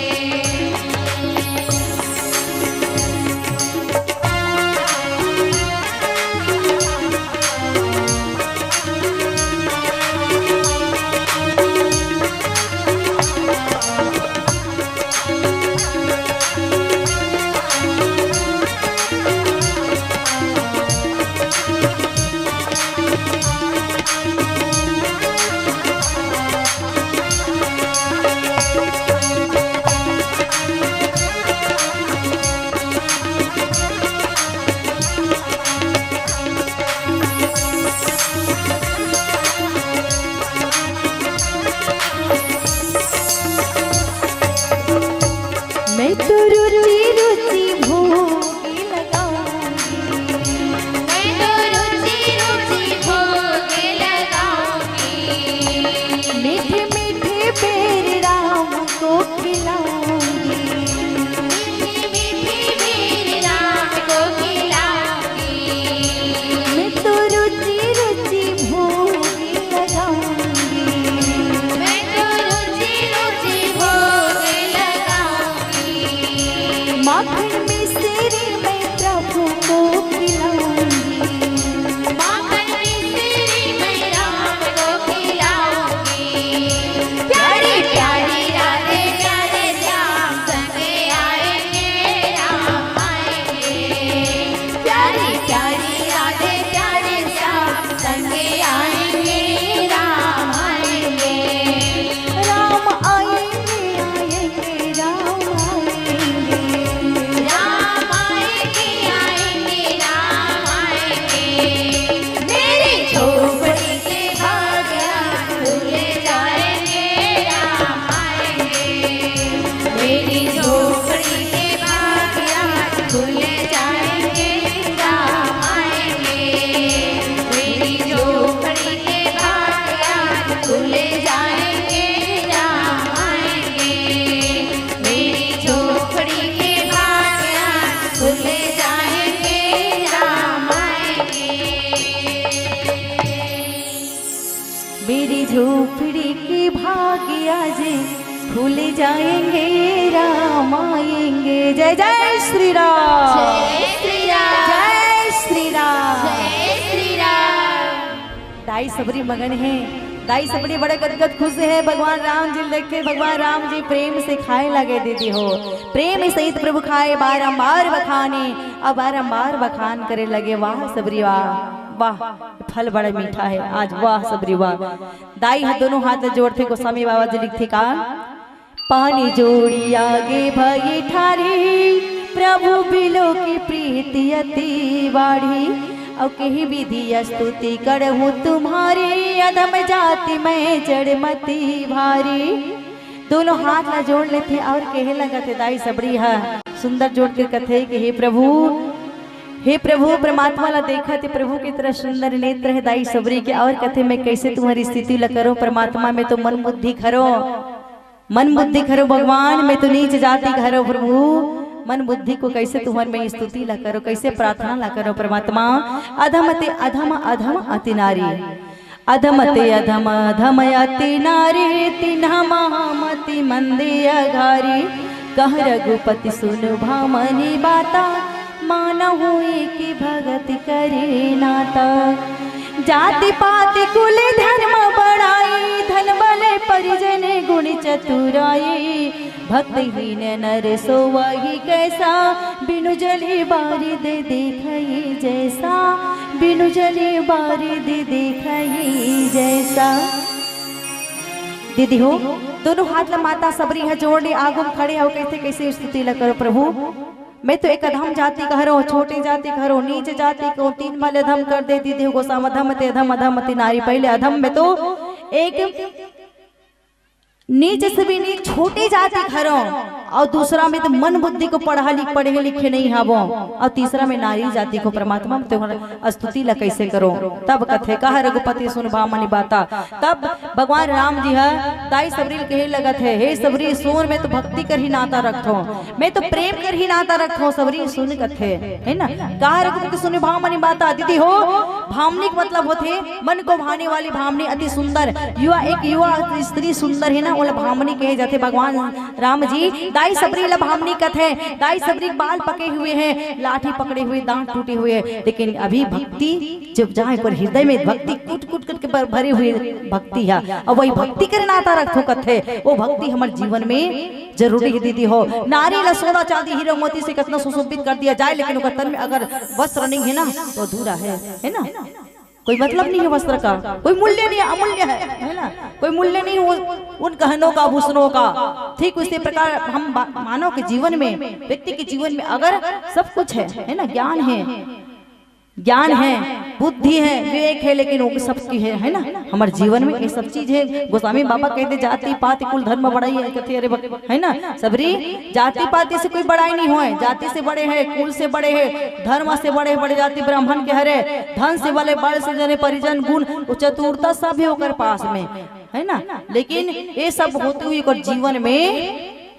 [SPEAKER 2] मैं तो रुचि रुचि भोग लगाऊंगी,
[SPEAKER 3] मैं तो रुचि रुचि भोग लगाऊंगी।
[SPEAKER 2] मीठे मीठे बेर राम को खिलाऊंगी,
[SPEAKER 3] मीठी मीठी बेर राम को खिलाऊंगी।
[SPEAKER 2] मैं तो रुचि रुचि भोग लगाऊंगी,
[SPEAKER 3] मैं तो रुचि रुचि भोग लगाऊंगी।
[SPEAKER 2] माखन मिश्री मैं प्रभु को खिलाऊंगी,
[SPEAKER 3] माखन मिश्री मैं राम को खिलाऊंगी। प्यारी प्यारी राधे प्यारे श्याम संगे आएंगे, राम आएंगे। प्यारी प्यारी राधे प्यारे श्याम संगे आएंगे, राम आएंगे।
[SPEAKER 2] राम आएंगे आएंगे राम आएंगे,
[SPEAKER 3] राम आएंगे आएंगे राम आएंगे। मेरी झोपड़ी के भाग्य खुल जाएंगे, राम आएंगे। मेरी झोपड़ी के भाग्य खुल जाएंगे, राम आएंगे। मेरी झोपड़ी के भाग्य खुल जाएंगे, राम आएंगे। मेरी झोपड़ी के भाग्य खुल जाएंगे, राम आएंगे।
[SPEAKER 2] मेरी झोपड़ी के भाग्य आज खुल जाएंगे, राम आएंगे। जय जय श्री राम,
[SPEAKER 3] जय श्री राम,
[SPEAKER 2] जय श्री राम।
[SPEAKER 3] जय श्री राम।
[SPEAKER 2] दाई सबरी मगन है, दाई सबरी बड़े गदगद खुश है। भगवान राम जी देख के भगवान राम जी प्रेम से खाए लगे दीदी हो, प्रेम सहित प्रभु खाए बारंबार बखाने, अब बारंबार बखान करे लगे। वाह सबरी वाह वाह, फल बड़ा मीठा है आज, वाह सबरी वाह। दाई हाथ दोनों हाथ जोड़ते गोस्वामी बाबा जी लिखते का, पानी जोड़ी आगे भई ठारी, प्रभु बिलो की प्रीति अति बाढ़ी। और कही विधि स्तुति करहूँ तुम्हारी, अधम जाति में जड़मती भारी। दोनों हाथ ला जोड़ लेते और कहे लगा थे दाई सबड़ी है सुंदर जोड़ के कथे कि हे प्रभु परमात्मा ला देखा थे, प्रभु की तरह सुंदर नेत्र है दाई सबरी के। और कथे मैं कैसे तुम्हारी स्थिति ला करो परमात्मा, में तो मन बुद्धि खरो, मन बुद्धि खरो भगवान, मैं तो नीच जाति खरो प्रभु। मन बुद्धि को कैसे तुम्हारे में स्तुति ला करो, कैसे प्रार्थना ला करो परमात्मा। अधमते अधम अधम अति नारी, अधमते अधम अधम अति नारी, तिन्हा महामति मंदे अघारी। कह रघुपति सुन भामनी बाता, मानहु की भगति करे नाता। जाति पाति कुल धर्म बढ़ाई, धन बल परिजन गुण चतुराई। भक्तिहीन नर सोवही कैसा, बिनु जली बारी दे देखई जैसा, बिनु जली बारी दे देखई जैसा। दीदी हो दोनों हाथ ला माता सबरी है जोड़े आगुम खड़े हो, कैसे कैसे स्तुति ला करो प्रभु। मैं तो एक अधम जाति कह रहा हूँ, छोटी जाति कह रहा हूँ, नीच जाति को तीन बार अधम कर देती थी गोसाम। अधम ते अधम अधम अति नारी, पहले अधम में तो एक नीच से भी नीच छोटे जाति घरों, और दूसरा में तो मन बुद्धि को पढ़े लिखे नहीं हवो, और तीसरा में नारी जाति को परमात्मा तुम्हारा स्तुति ला कैसे करो। तब कथे कहा रघुपति सुन भामनी बाता। तब भगवान राम जी है ताई सबरील कहे लगत है, हे सबरी सुन मैं तो भक्ति कर ही नाता रखो, मैं तो प्रेम कर ही नाता रखो। सबरी सुन कथे है ना, कहा रघुपति सुन भामनी बाता। दीदी हो भामनी का मतलब होते मन को भाने वाली भामनी, अति सुंदर युवा, एक युवा स्त्री सुंदर है ना, वो भामनी कहे जाते। भगवान राम जी दाई सबरी ला भामनी कथे। दाई सबरी बाल पके हुए हैं, लाठी पकड़े हुए, दांत टूटे हुए, लेकिन अभी भक्ति जब जाए पर हृदय में भक्ति कुट कुट करके भरे हुए भक्ति है, और वही भक्ति करे नाता रखो कथे। वो भक्ति हमारे जीवन में जरूरी है दीदी हो। नारी ला सोना चांदी हीरा मोती से कितना सुशोभित कर दिया जाए, लेकिन तन में अगर वस्त्र नहीं है ना तो अधूरा है ना। कोई मतलब नहीं है वस्त्र का, कोई मूल्य नहीं है, अमूल्य है ना, कोई मूल्य नहीं उन गहनों का, आभूषणों का। ठीक उसी प्रकार हम मानव के जीवन में, व्यक्ति के जीवन में अगर सब कुछ है ना, ज्ञान है, बुद्धि है, विवेक है, लेकिन वो सबकी है ना, हमारे जीवन में ये सब चीज है। गोस्वामी बाबा कहते जाति पाति कुल धर्म बड़ाई है, कहते अरे है ना सबरी, जाति पाति से कोई बड़ाई नहीं होए, जाति से बड़े है, कुल से बड़े है, धर्म से बड़े बड़े जाति ब्राह्मण के हरे, धन से बड़े बड़े से जने परिजन गुण चतुरता सब है ओकर पास में है ना। लेकिन ये सब होते हुए जीवन में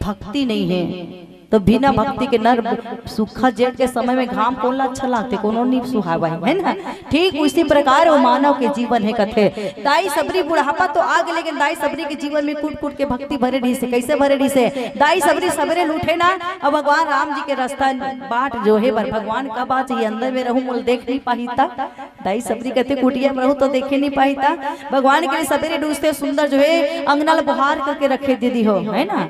[SPEAKER 2] भक्ति नहीं है, तो बिना भक्ति के नर सूखा जेठ के समय में घाम कौन अच्छा लागते, कोनो नहीं सुहावा है ना। ठीक उसी प्रकार वो मानव के जीवन है कथे। दाई सबरी बुढ़ापा तो आगे, लेकिन दाई सबरी के जीवन में कूट कूट के भक्ति भरे ढी से। कैसे भरे ढी से? दाई सबरी सबरे लूटे ना, और भगवान राम जी के रास्ता बाट जो है पर भगवान का बात ये अंदर में रहूं मोल देख नहीं पाईता। दाई सबरी कहते कुटिया में रहूं तो देखे नहीं पाईता। भगवान के लिए सबेरे डूसते सुंदर जो है अंगना बुहार करके रखे दीदी हो है ना,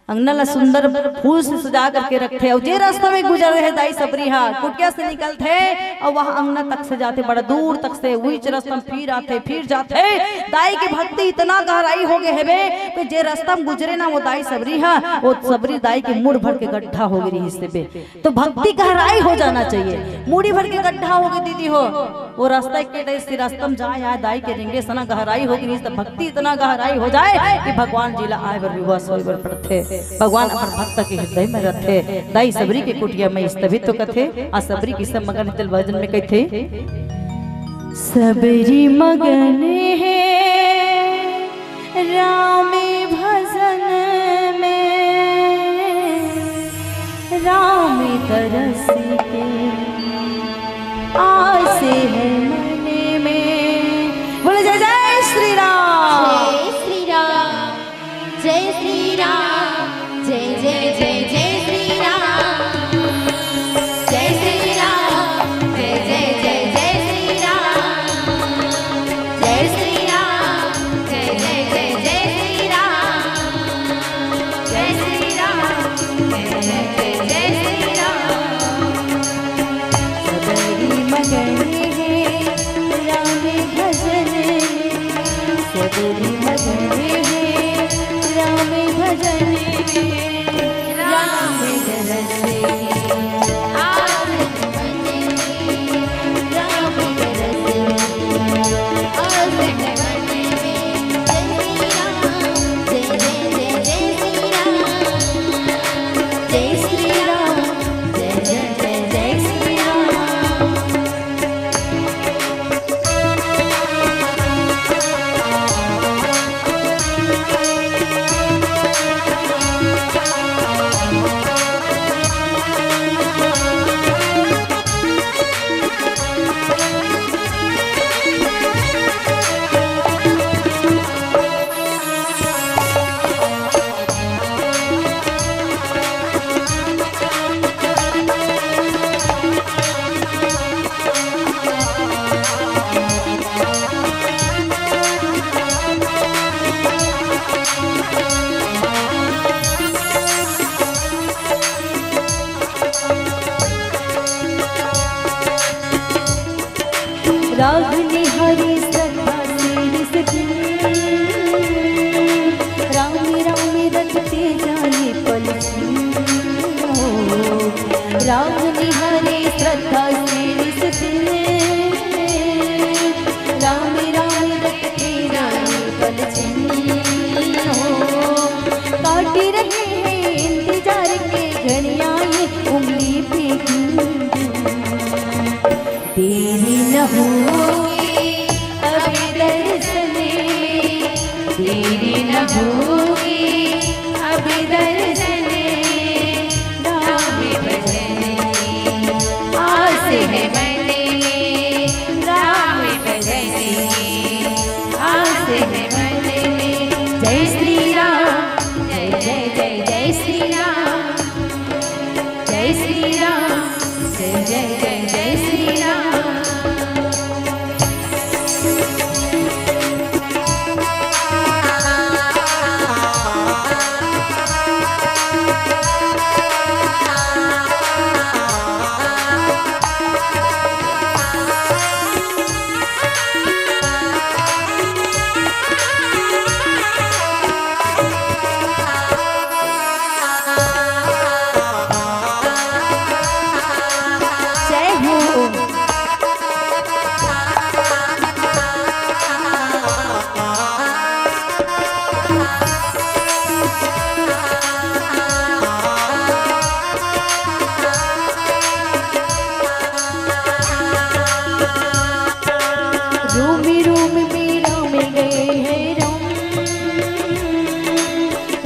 [SPEAKER 2] अंगना सुंदर फूल से सजा करके रखे। और जे रास्ता में गुजर रहे दाई सबरी कुटिया से निकलते और वहां अंगना तक से जाते, बड़ा दूर तक से वही रास्ता फिर आते फिर जाते। दाई की भक्ति इतना गहराई हो गए है कि जे रास्ता में गुजरे ना वो दाई सबरी वो सबरी दाई के मुड़ भर के गड्ढा हो गई हिस्से पे। तो भक्ति गहराई हो जाना चाहिए, मुड़ी भर के गड्ढा हो गई दीदी हो। वो रास्ता के रास्ता में जाए दाई के रिंगे सना गहराई होगी, तो भक्ति इतना गहराई हो जाए कि भगवान जिला आए बर विवाह सोई बर पड़ते, भगवान अपन भक्त के हृदय में रहते। दाई सबरी के कुटिया में स्तभित तो कथे। आ सबरी की सब मगन तिल भजन में कहते, सबरी मगन है राम भजन में, राम तरस के आसे है मन में। बोले जय जय श्री राम,
[SPEAKER 3] जय श्री राम, जय श्री राम, जय जय जय जय श्री राम, जय श्री राम, जय जय जय जय श्री राम, जय श्री राम, जय जय जय जय श्री राम, जय श्री राम, जय जय जय जय श्री राम।
[SPEAKER 2] सबरी मगन है राम भजन में, सबरी मगन है राम भजन में, राम रस
[SPEAKER 3] आज मन में, राम रस आज मन में, जय श्री राम, जय जय जय जय श्री राम, जय श्री राम, जय जय जय जय श्री राम।
[SPEAKER 2] रागनी हरि श्रद्धा से राम राम रटते जाए पल, रागनी हरि श्रद्धा से राम राम रटते जाए पल,
[SPEAKER 3] देरी न होगी अब दर्शन राम भजन की आस है मन में राम भजन की आस है मन में। जय श्री राम जय जय जय जय श्री राम जय श्री राम जय जय जय जय श्री राम।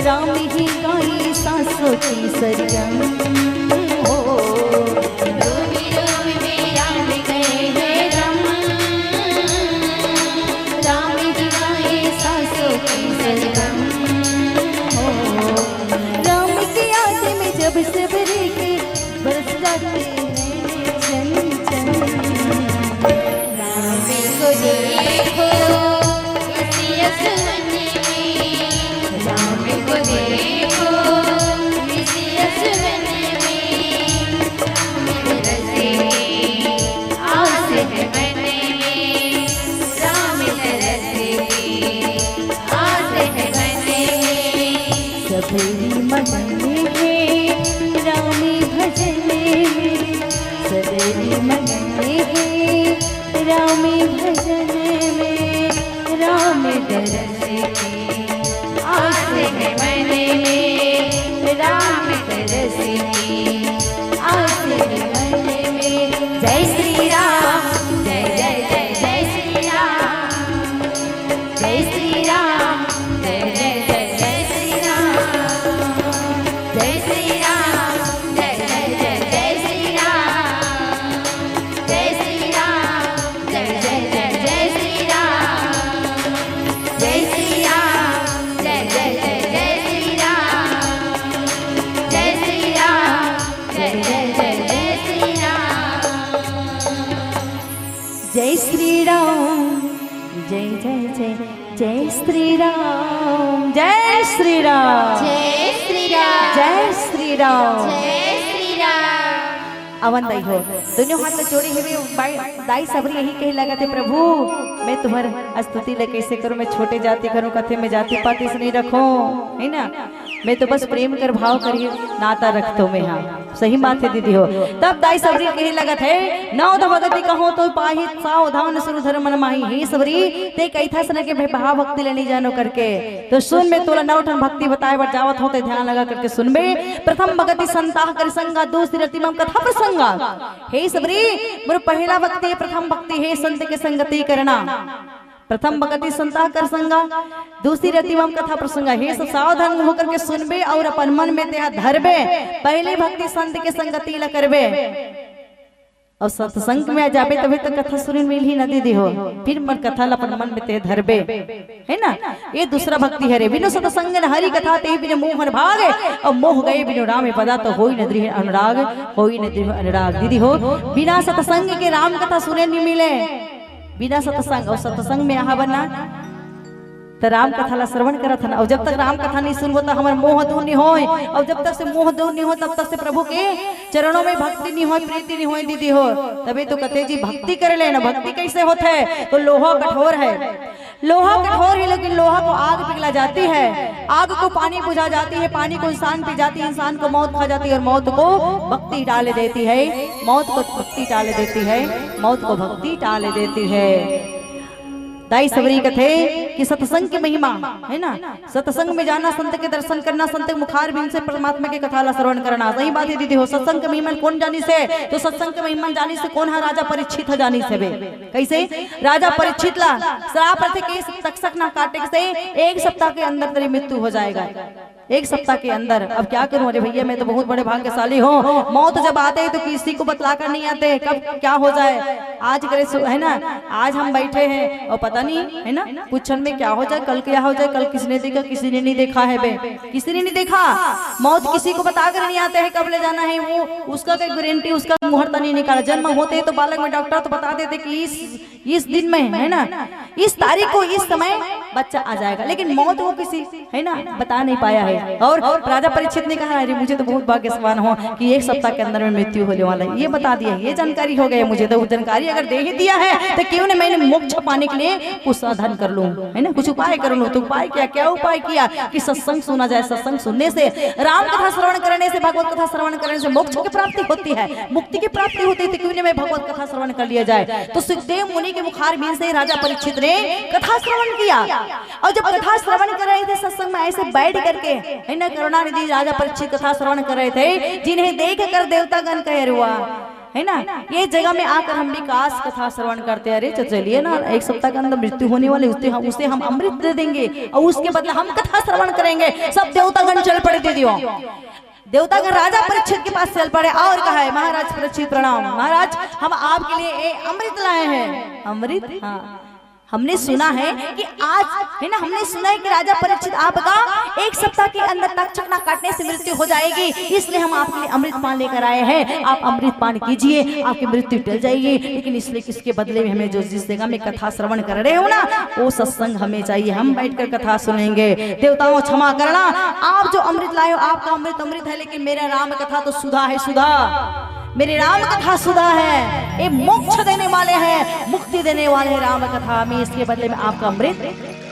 [SPEAKER 2] राम ही गाई सांसों की सरगम हो।
[SPEAKER 3] रोमी रोमी में राम गए हैं रम राम ही गाए सांसों की सरगम
[SPEAKER 2] हो। राम की याद में जब सबरे के बरस जाते हैं चन चन।
[SPEAKER 3] राम को देखो इसी असमन में राम को देखो इसी असमन में राम रसे आस है मन में राम रसे आस है मन में।
[SPEAKER 2] सबरी मन में है रामी भजन में सबरी मन में है रामी भजन में राम दरस की
[SPEAKER 3] आस है मन में राम दरस की आस है मन में। जय श्री राम जय जय जय जय श्री राम जय श्री राम जय जय जय जय श्री राम जय श्री राम जय जय जय जय श्री राम जय श्री राम जय जय जय जय श्री राम जय श्री राम जय जय जय जय श्री राम जय श्री राम जय जय जय जय श्री राम।
[SPEAKER 2] जय श्री राम जय जय जय जय श्री राम जय श्री राम
[SPEAKER 3] जय श्री राम
[SPEAKER 2] जय श्री राम।
[SPEAKER 3] जय श्री राम।
[SPEAKER 2] अवन दाई हो दोनों हाथ में जोड़े हुए दाई सबरी यही कहे लगा थे प्रभु मैं तुम्हारा स्तुति ले कैसे करूं मैं छोटे जाति करूं कथे में जाति पाति से नहीं रखूं है ना मैं तो बस प्रेम कर भाव करिए नाता रखतो में। हाँ सही बात है दीदी हो। तब दाई सबरी कहे लगा थे नौ द भगति कहो तो पाही सावधान सुर धर्म मन माही हे सबरी ते कैथा सने के भाव भक्ति लेनी जानो करके तो सुन में तोला नौ ठन भक्ति बताए बर जावत होते ध्यान लगा करके सुनबे। प्रथम भगति संताह कर संगा दूसरी रतिमम कथा प्रसंगा हे सबरी मोर पहला भक्ति प्रथम भक्ति हे संत के संगति करना प्रथम भगति संता कर संगा दूसरी रतिमम कथा प्रसंगा हे सब सावधान होकर के सुनबे और अपन मन में तेहा धरबे। पहली भक्ति संत के संगति ला करबे और सत्संग में आ जाबे तभी तो कथा सुन मिल ही न दीदी हो फिर मन कथा ला अपन मन में ते धरबे है ना। ये दूसरा भक्ति है रे बिनु सत्संग न हरि कथा ते बिनु मोहन भागे और मोह गए बिनु राम पदा तो होई न दृढ़ अनुराग होई न दृढ़ अनुराग दीदी हो। बिना सत्संग के राम कथा सुने नहीं मिले बिना सत्संग और सत्संग में यहाँ बना तो राम कथा ला श्रवण करत हन और जब तक राम कथा नहीं सुनबो तो हमार मोह दूर नहीं होय और जब तक से मोह दूर नहीं हो तब तक से प्रभु के चरणों में भक्ति नहीं होय प्रीति नहीं होय दीदी हो। तभी तो कहते जी भक्ति कर लेना भक्ति कैसे होता है तो लोहा कठोर है लोहा कठोर है लेकिन लोहा को आग पिघला जाती है आग को पानी बुझा जाती है पानी को इंसान पी जाती है इंसान को मौत खा जाती है और मौत को भक्ति डाल देती है मौत को भक्ति डाल देती है मौत को भक्ति डाल देती है। दाई सबरी कथे कि सत्संग की महिमा है ना, सत्संग में जाना, संत के दर्शन करना, संत के मुखार बिन से परमात्मा के कथा ला श्रवण करना। सही बात है दीदी हो। सत्संग के महिमा कौन जानी से, तो सत्संग के महिमा जानी से कौन है, राजा परीक्षित जानी से बे। कैसे राजा परीक्षित ला श्राप थे कि तक्षक ना काटे से 1 सप्ताह के अंदर तेरी मृत्यु हो जाएगा, 1 सप्ताह के अंदर। अब क्या करूं, अरे भैया मैं तो बहुत बड़े भाग्यशाली हूँ, मौत जब आते हैं तो किसी को बतला कर नहीं आते कब क्या हो जाए। आज करे है ना, आज हम बैठे हैं और पता नहीं है ना कुछ क्षण में क्या हो जाए, कल क्या हो जाए, कल किसने देखा, किसी ने नहीं देखा है बे, किसी ने नहीं देखा। मौत किसी को बता कर नहीं आते हैं कब ले जाना है, वो उसका कोई गारंटी, उसका मुहूर्त नहीं निकाला। जन्म होते तो बालक में डॉक्टर तो बता देते कि इस दिन में है ना, इस तारीख को इस समय बच्चा आ जाएगा, लेकिन मौत वो किसी है ना बता नहीं पाया है। और राजा परीक्षित ने कहा अरे मुझे तो बहुत भाग्यवान हो कि 1 सप्ताह के अंदर में मृत्यु होने वाला है, ये बता दिया, ये जानकारी हो गई मुझे। तो जानकारी अगर दे ही दिया है तो क्यों नहीं मैंने मोक्ष पाने के लिए कुछ साधन कर लूं, है ना, कुछ उपाय कर लूं। तो उपाय क्या उपाय किया कि सत्संग सुना जाए। सत्संग सुनने से, राम कथा श्रवण करने से, भगवत कथा श्रवण करने से मोक्ष की प्राप्ति होती है, मुक्ति की प्राप्ति होती है। तो क्यों नहीं मैं भगवत कथा श्रवण कर लिया जाए। तो सुखदेव मुनि के मुखार बिन से राजा परीक्षित ने कथा श्रवण किया। और जब कथा श्रवण कर रहे थे सत्संग में ऐसे बैठ करके है ना, करुणानिधि राजा परीक्षित कथा श्रवण कर रहे थे, जिन्हें देख कर देवतागण कह रुआ है ना, ये जगह में आकर हम भी काश कथा श्रवण करते। अरे चलिए ना, 1 सप्ताह के अंदर मृत्यु होने वाले, उसे हम अमृत दे देंगे और उसके बदले हम कथा श्रवण करेंगे। सब देवतागण चल पड़े दीदियों, देवतागण राजा परीक्षित के पास चल पड़े और कहा है महाराज परीक्षित प्रणाम, महाराज हम आपके लिए अमृत लाए हैं। अमृत, हाँ हमने सुना है कि आज है ना, हमने सुना है कि राजा परीक्षित आपका 1 सप्ताह के अंदर तक्षक ना काटने से मृत्यु हो जाएगी, इसलिए हम आपके लिए अमृत पान लेकर आए हैं। आप अमृत पान कीजिए, आपकी मृत्यु टल जाएगी। लेकिन इसलिए किसके बदले में हमें जो जिस जगह में कथा श्रवण कर रहे हो ना, वो सत्संग हमें चाहिए, हम बैठकर कथा सुनेंगे। देवताओं क्षमा करना, आप जो अमृत लाए हो आपका अमृत अमृत है, लेकिन मेरा राम कथा तो सुधा है, सुधा मेरी राम कथा सुधा है, ये मोक्ष देने वाले हैं, मुक्ति देने वाले हैं राम कथा। मैं इसके बदले में आपका अमृत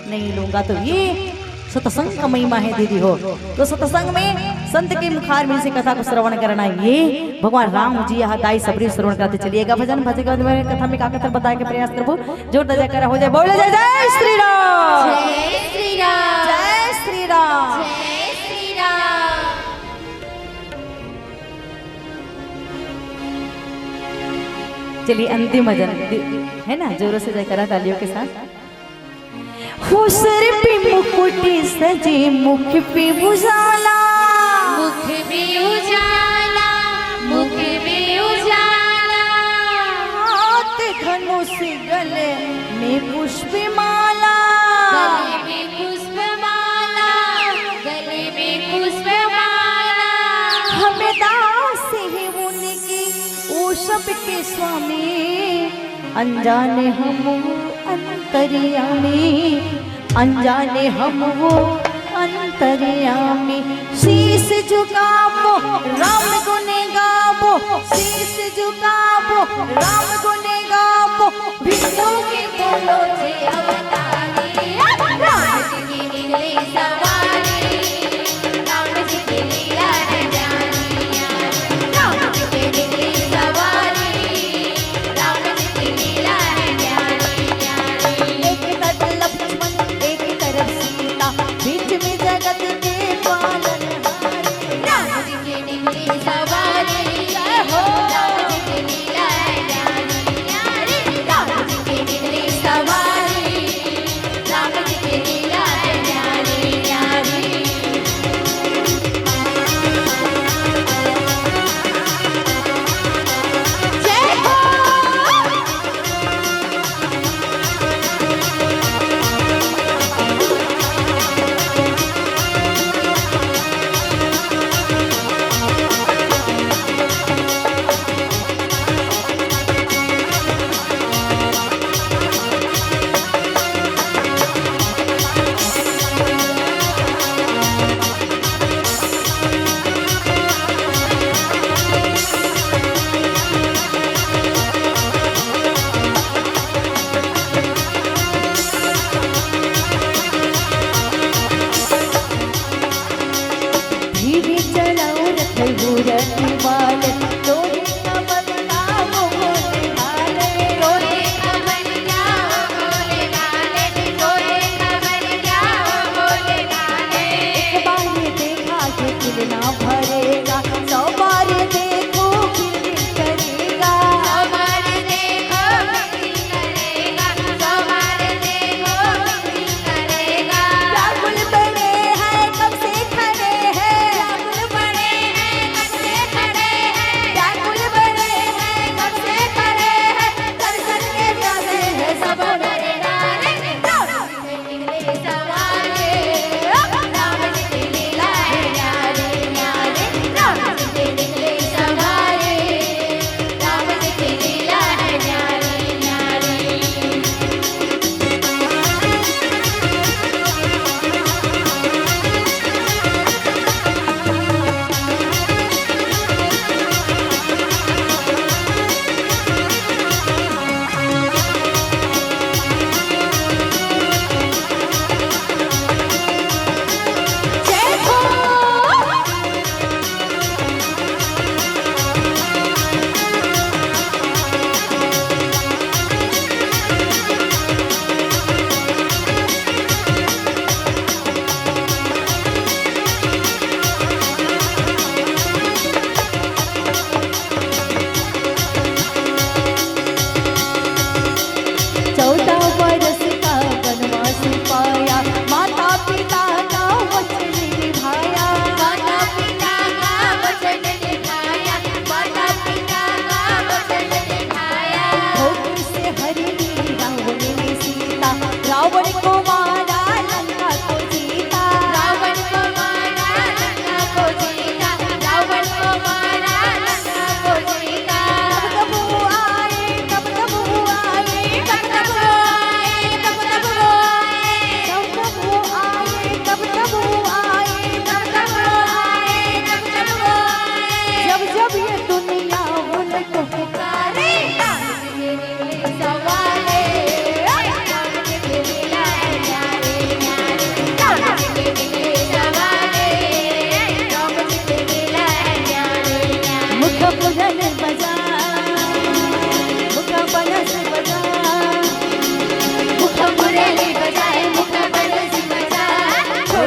[SPEAKER 2] नहीं लूंगा। तो ये सत्संग का महिमा है दीदी हो। तो सत्संग में संत के मुखार में से कथा को श्रवण करना, ये भगवान राम जी यहाँ दाई सबरी श्रवण करते चलिएगा। भजन भजेगा कथा में का कथा बताए के प्रयास करबो, जोर दजा कर हो जाए, बोले जय जय श्री राम,
[SPEAKER 3] जय श्री राम,
[SPEAKER 2] जय श्री राम।
[SPEAKER 3] जय श्री राम।
[SPEAKER 2] चलिए अंतिम भजन है ना, जोरों से जयकारा तालियों के साथ। हो सर पे मुकुटी सजे, मुख पे उजाला,
[SPEAKER 3] मुख में उजाला, मुख में उजाला,
[SPEAKER 2] हाथ धनुष गले में पुष्पमाला,
[SPEAKER 3] गले में पुष्पमाला, गले में पुष्पमाला,
[SPEAKER 2] हमें दास है उनकी ओ सबके स्वामी, अनजाने हम वो अंतर्यामी, अनजाने हम वो अंतर्यामी। शीश झुकावो राम गुने गावो, शीश झुकावो राम गुने गावो,
[SPEAKER 3] विष्णु के बोलो जे अवतारी, राम जी की निकली सवारी, राम जी की लीला है जानिया, राम जी की निकली सवारी, राम जी की लीला है जानिया।
[SPEAKER 2] एक तरफ लक्ष्मण एक तरफ सीता, बीच में जगत के पालनहारी,
[SPEAKER 3] राम जी की निकली सवारी, राम जी की लीला है जानिया, राम जी की निकली सवारी, राम जी की लीला है जानिया।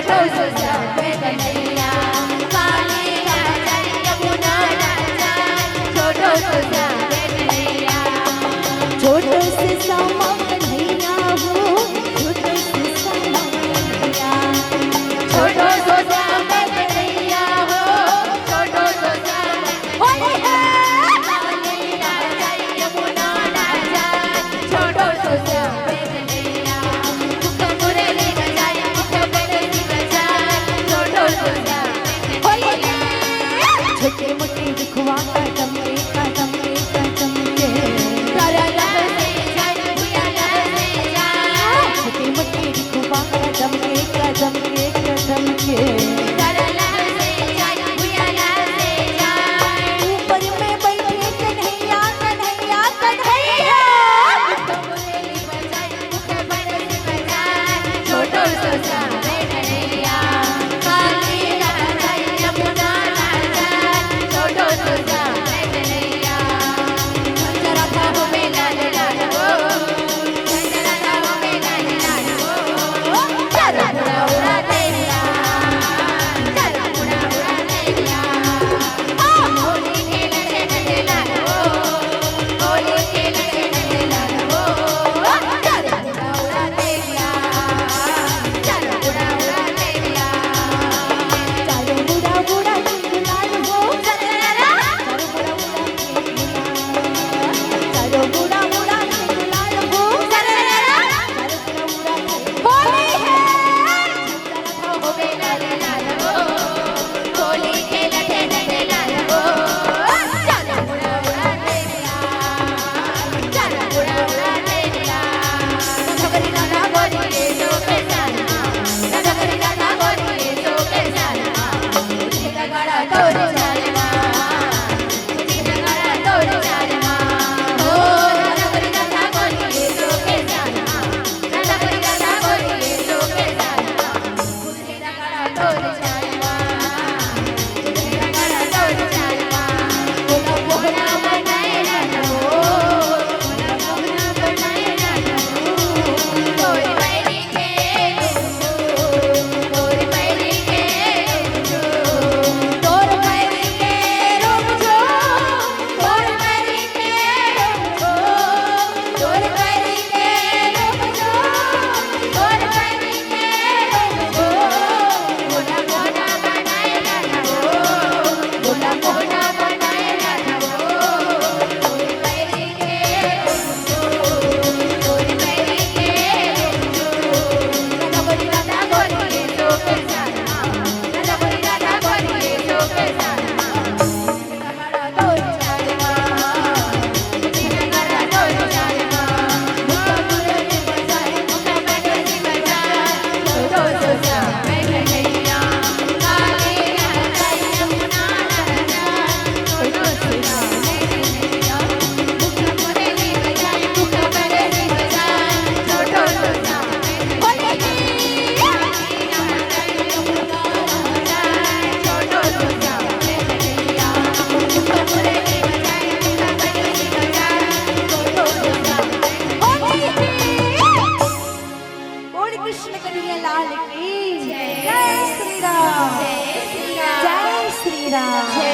[SPEAKER 3] छोटो सो श्याम कन्हैया काली राजा यमुना राजा छोटो सो श्याम कन्हैया
[SPEAKER 2] छोटो से श्यामा कन्हैया हो, छोटो से श्यामा कन्हैया।
[SPEAKER 3] छोटो सो श्याम कन्हैया हो छोटो सो श्याम होली है काली राजा यमुना राजा छोटो सो श्याम कन्हैया मुख मुरली बजाए मुख मुरली बजाए छोटो सो श्याम होली है
[SPEAKER 2] छोटे मोटे दुखवा का चमके का चमके का चमके।
[SPEAKER 3] तारा लग से जाए भैया लग से जाए
[SPEAKER 2] छोटे मोटे दुखवा का चमके का चमके का चमके।
[SPEAKER 3] तारा लग से जाए भैया लग से जाए
[SPEAKER 2] ऊपर में बैठे कन्हैया कन्हैया कन्हैया।
[SPEAKER 3] मुरली बजाए मुख मुरली बजाए छोटो सो श्याम कन्हैया काली राजा यमुना राजा छोटो सो श्याम कन्हैया जरा था हो मेला लाल हो जरा था हो मेला लाल हो जरा उड़ा उड़ा तेरिया जरा उड़ा उड़ा तेरिया होली खेल खेल लाल हो होली खेल खेल लाल हो जरा उड़ा उड़ा तेरिया जरा उड़ा उड़ा तेरिया
[SPEAKER 2] चारों बुढ़ा बुढ़ा गुलाल हो,
[SPEAKER 3] जरा
[SPEAKER 2] चारों बुढ़ा बुढ़ा गुलाल हो,
[SPEAKER 3] होली है हो मेला लाल हो होली खेल खेल लाल हो चला उड़ा उड़ा तेरिया चला उड़ा उड़ा तेरिया नगरी राधा गोरी तो पेशाना नगरी राधा गोरी तो पेशाना तुझे गड़ा तोड़ जालवा तुझे गड़ा तोड़ जालवा हो नगरी राधा गोरी तो पेशाना नगरी राधा गोरी तो पेशाना तुझे गड़ा तोड़ जालवा तुझे गड़ा तोड़ जालवा बोला बोला बनाए रहो बोला बोला बनाए रहो तोड़ बैरी के तोड़ बैरी के तोड़ बैरी के रुक जो तोड़ बैरी के रुक जो तोड़ बैरी के रुक जो तोड़ बैरी के रुक जो बोला बोला बनाए रहो बोला बोला बनाए रहो तोड़ बैरी के रुक जो तोड़ बैरी के रुक जो नगरी राधा गोरी तो पेशाना नगरी राधा गोरी तो पेशाना गड़ा तोड़ जालवा तुझे गड़ा तोड़ जालवा मुख मुरली बजाए मुख मुरली बजाए छोटो सो श्याम कन्हैया काली राजा यमुना राजा छोटो सो श्याम कन्हैया मुख मुरली बजाए मुख मुरली बजाए छोटो सो श्याम होली काली राजा यमुना राजा छोटो सो श्याम कन्हैया मुख मुरली बजाए मुख मुरली बजाए छोटो सो श्याम होली
[SPEAKER 2] बोल कृष्ण कन्हैया लाल की जय श्री राम,
[SPEAKER 3] जय श्री राम
[SPEAKER 2] जय श्री राम।